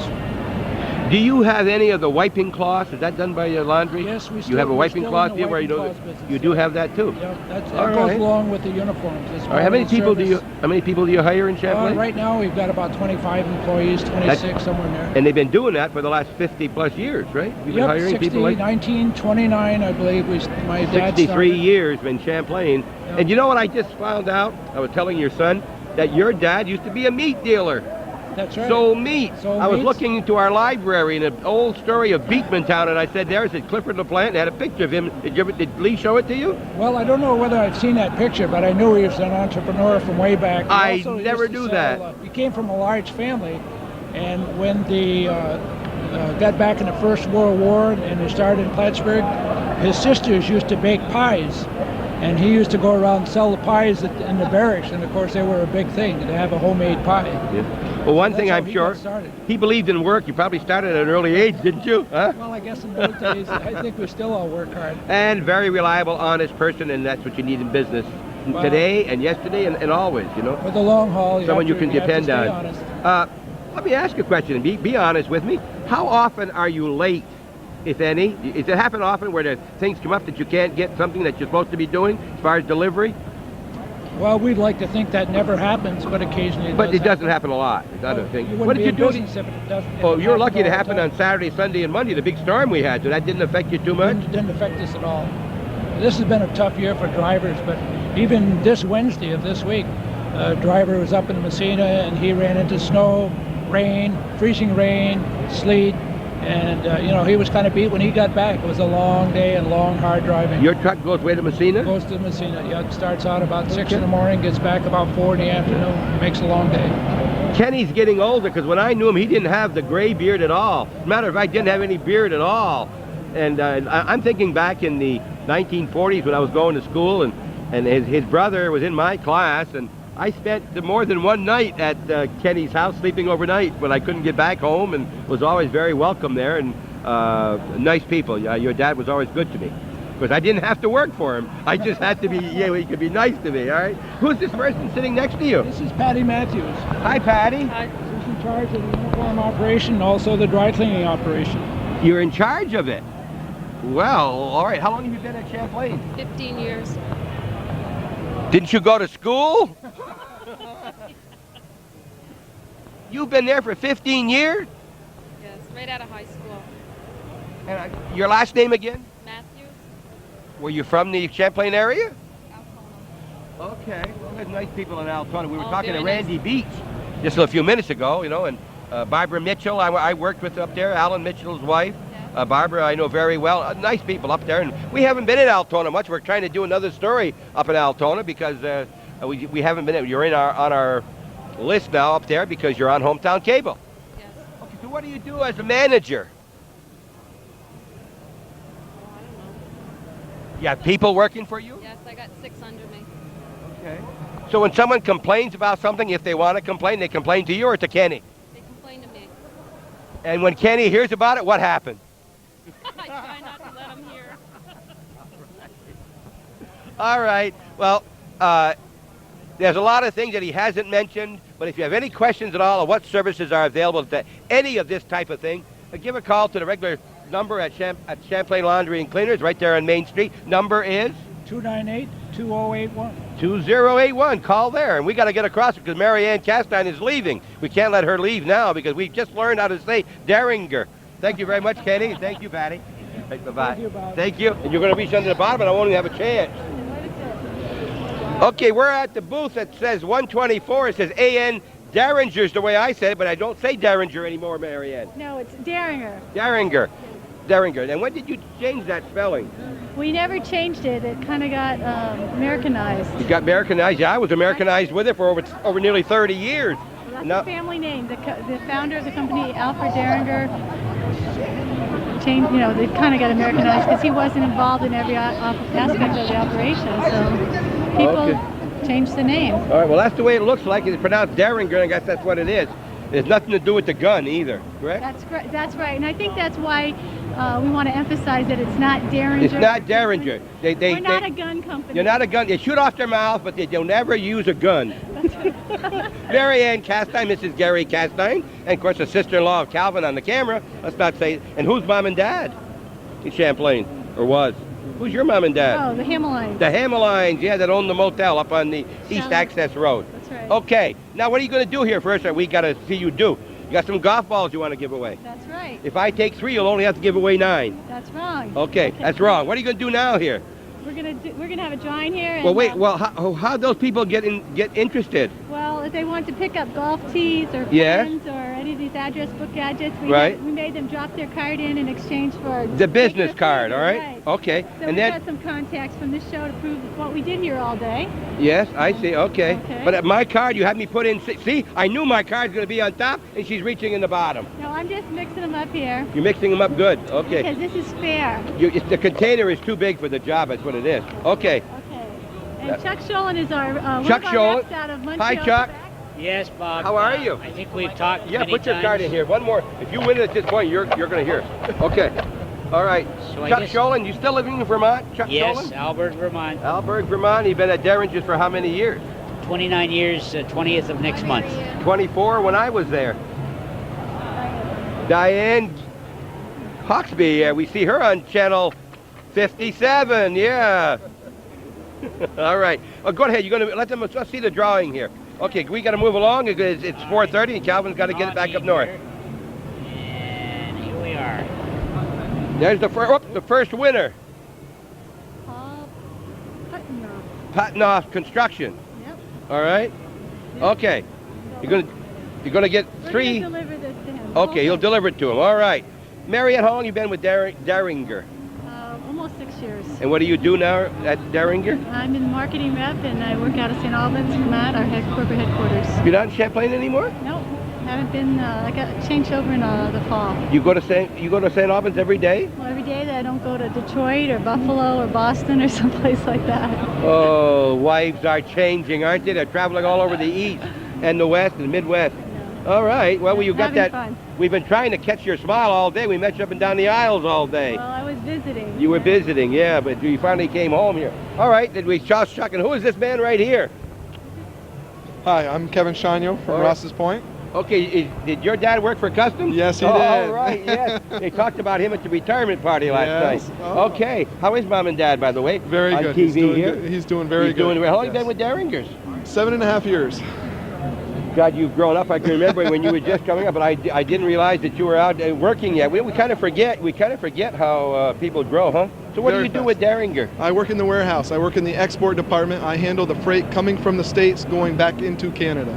Do you have any of the wiping cloths? Is that done by your laundry? Yes, we still. You have a wiping cloth here where you do have that too. Yeah, that goes along with the uniforms. All right, how many people do you hire in Champlain? Right now we've got about 25 employees, 26 somewhere in there. And they've been doing that for the last 50 plus years, right? You've been hiring 60, people like 1929, I believe. My dad 63 started. years in Champlain. Yep. And you know what I just found out? I was telling your son that your dad used to be a meat dealer. That's right. Sold meat. I was meats? looking into our library in an old story of Beekman Town, and I said, there's Clifford LaPlante, and had a picture of him. Did Lee show it to you? Well, I don't know whether I've seen that picture, but I knew he was an entrepreneur from way back. I never knew that. He came from a large family, and when the got back in the First World War and they started in Plattsburgh, his sisters used to bake pies. And he used to go around and sell the pies in the barracks, and of course they were a big thing to have a homemade pie. Yeah. Well, one thing I'm sure, he believed in work. You probably started at an early age, didn't you? Huh? Well, I guess in those days, I think we still all work hard. And very reliable, honest person, and that's what you need in business today and yesterday and always, you know. For the long haul, someone you can depend on. Honest. Let me ask you a question, and be honest with me. How often are you late, if any? Does it happen often where things come up that you can't get something that you're supposed to be doing as far as delivery? Well, we'd like to think that never happens, but occasionally it doesn't happen a lot, I don't think. What did you do? Oh, you're lucky to happen on Saturday, Sunday, and Monday, the big storm we had, so that didn't affect you too much? It didn't affect us at all. This has been a tough year for drivers, but even this Wednesday of this week, a driver was up in Messina and he ran into snow, rain, freezing rain, sleet, and he was kind of beat when he got back. It was a long day and long, hard driving. Your truck goes way to Messina? Goes to Messina, yeah. It starts out about 6 in the morning, gets back about 4 in the afternoon. Makes a long day. Kenny's getting older, because when I knew him, he didn't have the gray beard at all. As a matter of fact, didn't have any beard at all. And I'm thinking back in the 1940s when I was going to school, and his brother was in my class, and I spent more than one night at Kenny's house sleeping overnight when I couldn't get back home, and was always very welcome there, and nice people. Your dad was always good to me, because I didn't have to work for him. I just had to be, he could be nice to me, all right? Who's this person sitting next to you? This is Patty Matthews. Hi, Patty. Hi. She's in charge of the uniform operation and also the dry cleaning operation. You're in charge of it? Well, all right. How long have you been at Champlain? 15 years. Didn't you go to school? You've been there for 15 years? Yes, right out of high school. And your last name again? Matthews. Were you from the Champlain area? Altona. Okay. Well, there's nice people in Altona. We were talking to Randy Beach just a few minutes ago, and Barbara Mitchell, I worked with up there, Alan Mitchell's wife. Barbara, I know very well. Nice people up there, and we haven't been in Altona much. We're trying to do another story up in Altona because we haven't been. You're on our list now up there because you're on Hometown Cable. Yes. Okay, so what do you do as a manager? Oh, I don't know. You have people working for you? Yes, I got 6 under me. Okay. So when someone complains about something, if they want to complain, they complain to you or to Kenny? They complain to me. And when Kenny hears about it, what happens? I try not to let them hear. All right. Well, there's a lot of things that he hasn't mentioned, but if you have any questions at all of what services are available to any of this type of thing, give a call to the regular number at Champlain Laundry and Cleaners right there on Main Street. Number is? 298-2081. 2081. Call there. And we got to get across it because Mary Ann Castine is leaving. We can't let her leave now because we just learned how to say Derringer. Thank you very much, Kenny. Thank you, Patty. Bye-bye. Thank you, Bob. Thank you. And you're going to reach under the bottom and I won't even have a chance. Okay, we're at the booth that says 124. It says A.N. Derringer's the way I said it, but I don't say Derringer anymore, Mary Ann. No, it's Derringer. Derringer. Derringer. And when did you change that spelling? We never changed it. It kind of got Americanized. You got Americanized? Yeah, I was Americanized with it for over nearly 30 years. Well, that's the family name. The founder of the company, Alfred Derringer, changed. They kind of got Americanized because he wasn't involved in every aspect of the operation. So people changed the name. All right. Well, that's the way it looks like. It's pronounced Derringer, and I guess that's what it is. There's nothing to do with the gun either, correct? That's right, and I think that's why we want to emphasize that it's not Derringer. It's not Derringer. We're not a gun company. You're not a gun. They shoot off their mouth, but they'll never use a gun. Mary Ann Castine, Mrs. Gary Castine, and of course the sister-in-law of Calvin on the camera. Let's not say. And who's mom and dad in Champlain, or was? Who's your mom and dad? Oh, the Hamelines. The Hamelines, yeah, that own the motel up on the East Access Road. That's right. Okay, now what are you going to do here first? We got to see you do. You got some golf balls you want to give away. That's right. If I take 3, you'll only have to give away 9. That's wrong. Okay, that's wrong. What are you going to do now here? We're gonna have a drawing here. And, Well, wait. Well, how those people get interested? Well, if they want to pick up golf tees or Yeah. pens or any of these address book gadgets, we made them drop their card in exchange for The business card, all right? Okay. So and we then got some contacts from this show to prove what we did here all day. yes, I see. Okay. Okay. But at my card, you had me put in. See, I knew my card's going to be on top, and she's reaching in the bottom. No, I'm just mixing them up here. You're mixing them up good. Okay. Because this is fair. The container is too big for the job. That's what it is. Okay. And Chuck Sholin is our Chuck one of our Sholin. reps out of Montreal. Hi, Chuck. Yes, Bob. How are you? I think we've talked Yeah, many put your times. card in here. One more. If you win it at this point, you're going to hear. Okay. All right. So I Chuck guess- Sholin, you still living in Vermont? Chuck Yes, Sholin? Alberg, Vermont. Alberg, Vermont. You've been at Derringer's for how many years? 29 years, 20th of next month. 24 when I was there. Diane Hawksby, yeah, we see her on channel 57, yeah. All right. Oh, go ahead. You're going to let them let's see the drawing here. Okay, we got to move along. It's 4:30 and Calvin's got to get it back up north. And here we are. There's the first winner. Patnoff Construction. Yep. All right. Okay. You're gonna get 3. We're gonna deliver this to him. Okay, you'll deliver it to him. All right. Mary, how long you been with Derringer? Almost 6 years. And what do you do now at Derringer? I'm in marketing rep and I work out of St. Albans, Vermont, our corporate headquarters. You're not in Champlain anymore? No. Haven't been. I got changed over in the fall. You go to St. Albans every day? Well, every day that I don't go to Detroit or Buffalo or Boston or someplace like that. Oh, wives are changing, aren't they? They're traveling all over the East and the West and the Midwest. All right. Well, you got that. Fun. We've been trying to catch your smile all day. We met you up and down the aisles all day. Well, I was visiting. You were visiting, yeah, but you finally came home here. All right. Did we Chuck? And who is this man right here? Hi, I'm Kevin Shagno from Ross's Point. Okay, did your dad work for Customs? Yes, he did. All right, yes. They talked about him at the retirement party last night. Oh. Okay, how is Mom and Dad, by the way? Very on good. TV here? He's doing very good. Doing well. How long have you been with Daringers? 7.5 years. God, you've grown up. I can remember when you were just coming up, but I didn't realize that you were out working yet. We kind of forget. We kind of forget how people grow, huh? So what do you do with Daringer? I work in the warehouse. I work in the export department. I handle the freight coming from the States going back into Canada.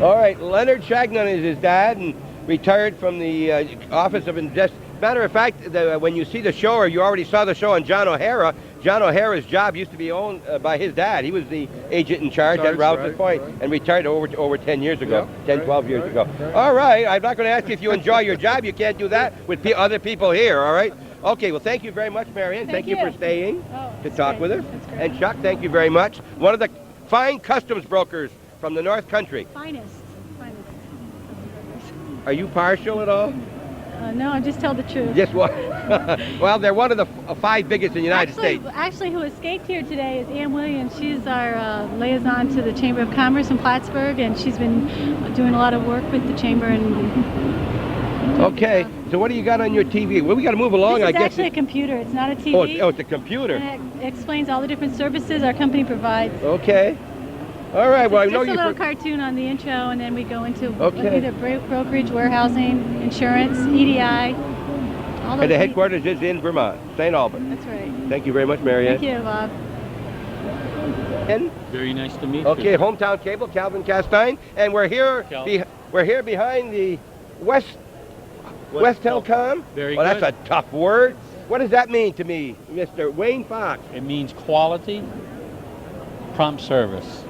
All right, Leonard Shagnon is his dad and retired from the Office of Investment. Matter of fact, when you see the show, or you already saw the show on John O'Hara's job used to be owned by his dad. He was the agent in charge at Rouse's Point and retired over 10 years ago, 12 years ago. All right, I'm not going to ask you if you enjoy your job. You can't do that with other people here, all right? Okay, well, thank you very much, Marianne. Thank you for staying to talk with us. And Chuck, thank you very much. One of the fine customs brokers from the North Country. Finest. Are you partial at all? No, I just tell the truth. Yes, what? Well, they're one of the 5 biggest in the United States. Actually, who escaped here today is Ann Williams. She's our liaison to the Chamber of Commerce in Plattsburgh, and she's been doing a lot of work with the Chamber. Okay, so what do you got on your TV? Well, we got to move along, This I is guess. actually a computer. It's not a TV. Oh, it's a computer. And it explains all the different services our company provides. Okay. All right, well, I know Just a you... little cartoon on the intro, and then we go into Okay. either brokerage, warehousing, insurance, EDI, all those And the things. headquarters is in Vermont, St. Albans. That's right. Thank you very much, Marianne. Thank you, Bob. And Very nice to meet you. okay, Hometown Cable, Calvin Castine, and we're here. We're here behind the West Telecom. Very well, good. that's a tough word. What does that mean to me, Mr. Wayne Fox? It means quality, prompt service.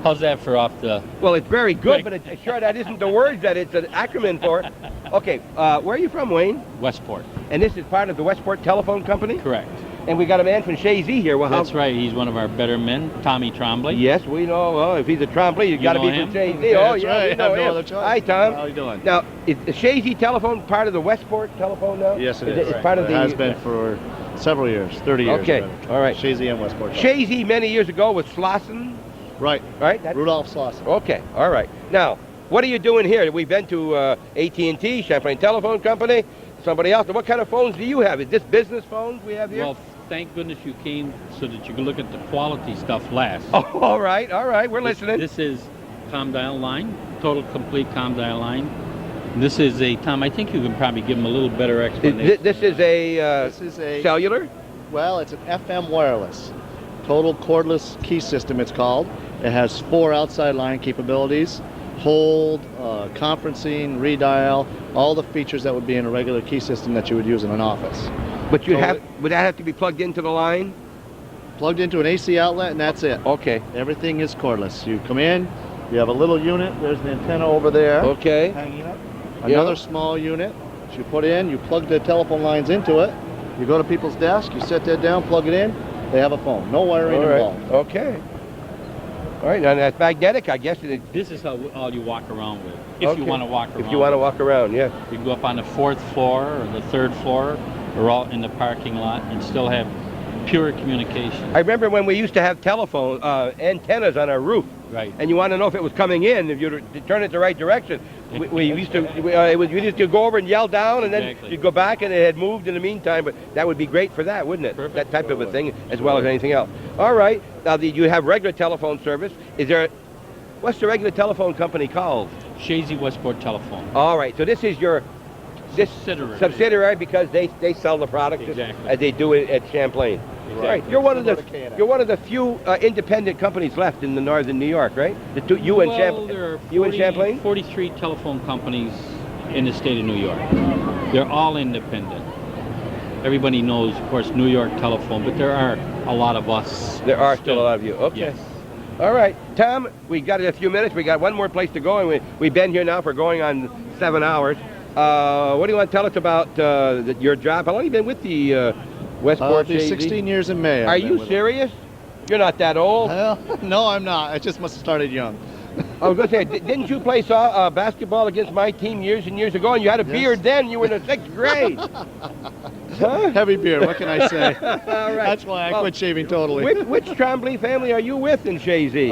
How's that for off the... Well, it's very good, but sure that isn't the words that it's an acronym for. Okay, where are you from, Wayne? Westport. And this is part of the Westport Telephone Company? Correct. And we got a man from Shazy here. Well, That's right. He's one of our better men, Tommy Trombley. Yes, we know. Well, if he's a Trombley, you got to know be from him? Shazy. Oh, That's yeah, right. we know I have no him. other choice. Hi, Tom. How you doing? Now, is the Shazy Telephone part of the Westport Telephone now? Yes, it is. It's part of the... It has been for several years, 30 years. Okay, all right. Shazy and Westport. Shazy many years ago was Slauson. Right. Right? Rudolph Slauson. Okay, all right. Now, what are you doing here? We've been to AT&T, Champlain Telephone Company, somebody else. What kind of phones do you have? Is this business phones we have here? Well, thank goodness you came so that you could look at the quality stuff last. Oh, all right, we're listening. This is COM dial line, total complete COM dial line. This is a, Tom, I think you can probably give him a little better explanation. This is a cellular? Well, it's an FM wireless. Total cordless key system, it's called. It has 4 outside line capabilities. Hold, conferencing, redial, all the features that would be in a regular key system that you would use in an office. But would that have to be plugged into the line? Plugged into an AC outlet, and that's it. Okay. Everything is cordless. You come in, you have a little unit, there's an antenna over there. Okay. Hanging up. Another small unit that you put in, you plug the telephone lines into it, you go to people's desk, you set that down, plug it in, they have a phone. No wiring involved. Okay. All right, now that's magnetic, I guess. This is how all you walk around with, if you want to walk around. If you want to walk around, yeah. You can go up on the 4th floor or the 3rd floor or out in the parking lot and still have pure communication. I remember when we used to have telephone antennas on our roof. Right. And you want to know if it was coming in, if you turn it the right direction. We used to you used to go over and yell down, and then you'd go back, and it had moved in the meantime. But that would be great for that, wouldn't it? Perfect. That type of a thing, as well as anything else. All right. Now, you have regular telephone service. What's the regular telephone company called? Shazy Westport Telephone. All right. So this is your subsidiary because they sell the product as they do it at Champlain. Exactly. Right. You're one of the few independent companies left in the northern New York, right? You and Champlain? 43 telephone companies in the state of New York. They're all independent. Everybody knows, of course, New York Telephone, but there are a lot of us. There are still a lot of you. Okay. Yes. All right, Tom, we got a few minutes. We got one more place to go, and we've been here now for going on 7 hours. What do you want to tell us about your job? How long have you been with the Westport? It'll be 16 years in May. Are you serious? You're not that old. No, I'm not. I just must have started young. I was going to say, didn't you play basketball against my team years and years ago, and you had a beard then? You were in the 6th grade. Huh? Heavy beard, what can I say? All right. That's why I quit shaving totally. Which Trombley family are you with in Shazy?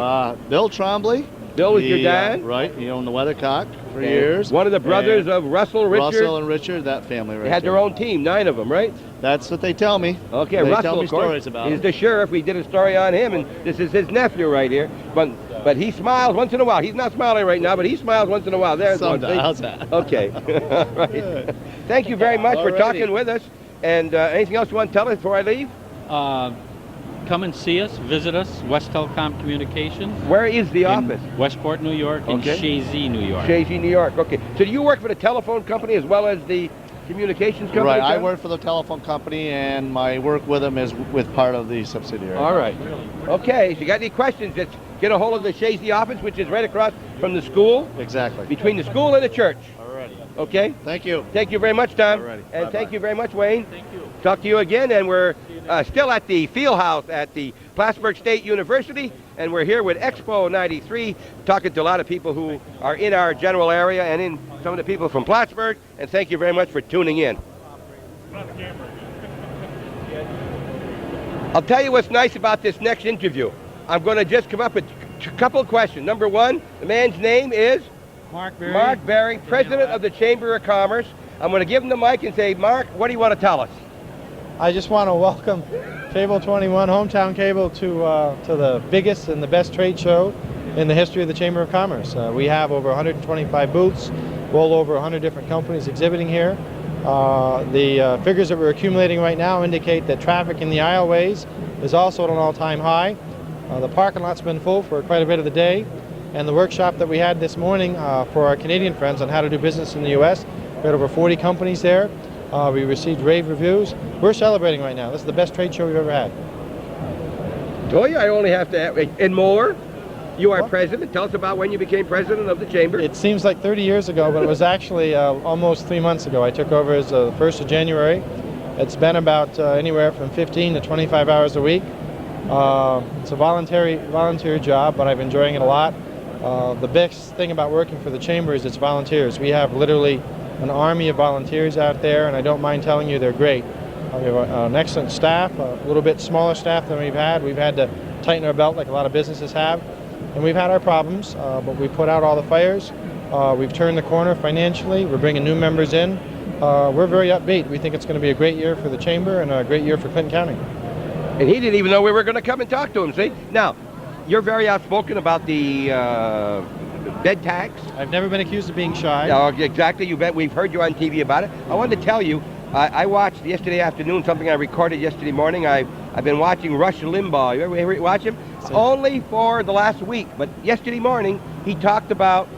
Bill Trombley. Bill was your dad? Right, he owned the Weathercock for years. One of the brothers of Russell, Richard? Russell and Richard, that family right They had their own team, 9 of them, right? That's what they tell me. Okay, they Russell, tell me of course, stories about is him. the sheriff. We did a story on him, and this is his nephew right here. But he smiles once in a while. He's not smiling right now, but he smiles once in a while. There's one. How's that? Okay. Right. Thank you very much for talking with us. And anything else you want to tell us before I leave? Come and see us, visit us, West Telecom Communications. Where is the office? Westport, New York, and Shazy, New York. Shazy, New York. Okay. So do you work for the telephone company as well as the communications company? Right, I Tom? work for the telephone company, and my work with them is with part of the subsidiary. All right. Okay, if you got any questions, just get a hold of the Shazy office, which is right across from the school. Exactly. Between the school and the church. Alrighty. Okay? Thank you. Thank you very much, Tom. Alrighty. And Bye-bye. thank you very much, Wayne. Thank you. Talk to you again, and we're still at the field house at the Plattsburgh State University, and we're here with Expo 93, talking to a lot of people who are in our general area and in some of the people from Plattsburgh, and thank you very much for tuning in. I'll tell you what's nice about this next interview. I'm going to just come up with a couple of questions. Number one, the man's name is? Mark Berry. Mark Berry, President of the Chamber of Commerce. I'm going to give him the mic and say, Mark, what do you want to tell us? I just want to welcome Cable 21, Hometown Cable, to the biggest and the best trade show in the history of the Chamber of Commerce. We have over 125 booths, well over 100 different companies exhibiting here. The figures that we're accumulating right now indicate that traffic in the aisleways is also at an all-time high. The parking lot's been full for quite a bit of the day, and the workshop that we had this morning for our Canadian friends on how to do business in the U.S., we had over 40 companies there. We received rave reviews. We're celebrating right now. This is the best trade show we've ever had. Told you I only have to add, and more. You are president. Tell us about when you became president of the chamber. It seems like 30 years ago, but it was actually almost 3 months ago. I took over as the 1st of January. It's been about anywhere from 15 to 25 hours a week. It's a volunteer job, but I'm enjoying it a lot. The best thing about working for the chamber is it's volunteers. We have literally an army of volunteers out there, and I don't mind telling you they're great. We have an excellent staff, a little bit smaller staff than we've had. We've had to tighten our belt like a lot of businesses have, and we've had our problems, but we put out all the fires. We've turned the corner financially. We're bringing new members in. We're very upbeat. We think it's going to be a great year for the chamber and a great year for Clinton County. And he didn't even know we were going to come and talk to him, see? Now, you're very outspoken about the bed tax. I've never been accused of being shy. Oh, exactly. You bet. We've heard you on TV about it. I wanted to tell you, I watched yesterday afternoon something I recorded yesterday morning. I've been watching Rush Limbaugh. You ever watch him? Only for the last week. But yesterday morning, he talked about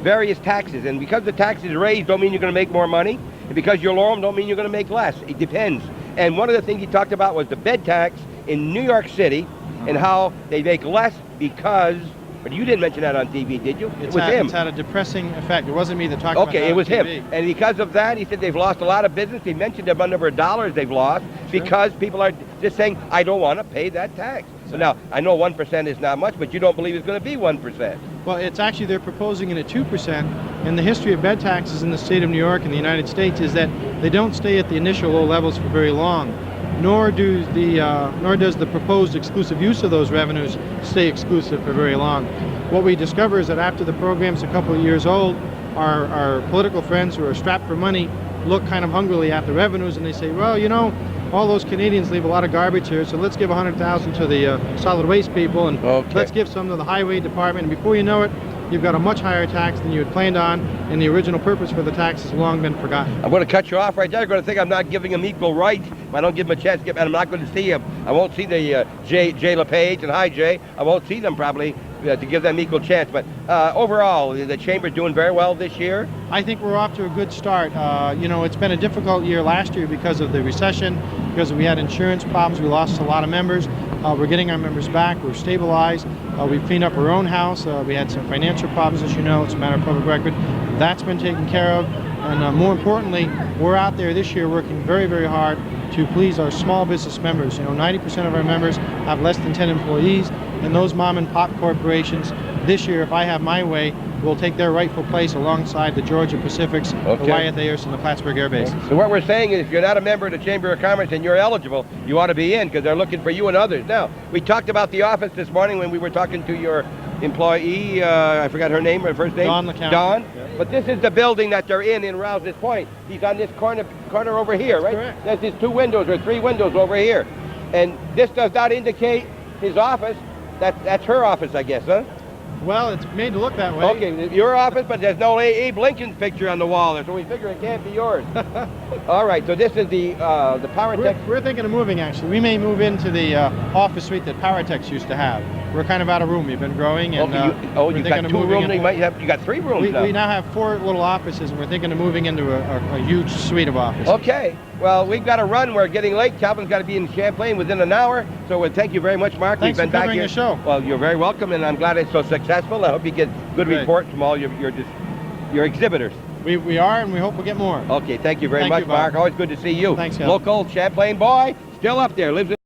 various taxes. And because the taxes raised don't mean you're going to make more money. And because you lower them don't mean you're going to make less. It depends. And one of the things he talked about was the bed tax in New York City and how they make less because, but you didn't mention that on TV, did you? It was him. It's had a depressing effect. It wasn't me that talked about that. Okay, it was on him. TV. And because of that, he said they've lost a lot of business. He mentioned the number of dollars they've lost because people are just saying, I don't want to pay that tax. So now, I know 1% is not much, but you don't believe it's going to be 1%. Well, it's actually, they're proposing it at 2%. And the history of bed taxes in the state of New York and the United States is that they don't stay at the initial low levels for very long. Nor does the proposed exclusive use of those revenues stay exclusive for very long. What we discover is that after the program's a couple of years old, our political friends who are strapped for money look kind of hungrily at the revenues and they say, well, you know, all those Canadians leave a lot of garbage here, so let's give $100,000 to the solid waste people, and let's give some to the highway department, and before you know it, you've got a much higher tax than you had planned on, and the original purpose for the tax has long been forgotten. I'm going to cut you off right there. You're going to think I'm not giving him equal rights. If I don't give him a chance, and I'm not going to see him. I won't see the Jay LePage, and hi, Jay. I won't see them probably to give them equal chance. But overall, the chamber's doing very well this year. I think we're off to a good start. You know, it's been a difficult year last year because of the recession, because we had insurance problems. We lost a lot of members. We're getting our members back. We're stabilized. We've cleaned up our own house. We had some financial problems, as you know. It's a matter of public record. That's been taken care of. And more importantly, we're out there this year working very, very hard to please our small business members. You know, 90% of our members have less than 10 employees, and those mom and pop corporations this year, if I have my way, will take their rightful place alongside the Georgia Pacifics, the Wyeth Ayers, and the Plattsburgh Air Base. So what we're saying is if you're not a member of the Chamber of Commerce and you're eligible, you ought to be in because they're looking for you and others. Now, we talked about the office this morning when we were talking to your employee, I forgot her name, her first name? Dawn LeCount. Dawn. Yeah. But this is the building that they're in Rouse's Point. He's on this corner over here, right? Correct. There's these 2 windows or 3 windows over here. And this does not indicate his office. That's her office, I guess, huh? Well, it's made to look that way. Okay, your office, but there's no Abe Lincoln's picture on the wall there, so we figure it can't be yours. All right, so this is the Powertex. We're thinking of moving, actually. We may move into the office suite that Powertex used to have. We're kind of out of room. We've been growing, and you got 2 rooms. You got 3 rooms now. We now have 4 little offices, and we're thinking of moving into a huge suite of offices. Okay. Well, we've got to run. We're getting late. Calvin's got to be in Champlain within an hour. So thank you very much, Mark. Thanks We've been for back covering here. the show. Well, you're very welcome, and I'm glad it's so successful. I hope you get good reports from all your exhibitors. We are, and we hope we'll get more. Okay, thank you very Thank much, you, Bob. Mark. Always good to see you. Thanks, Cal. Local Champlain boy, still up there, lives in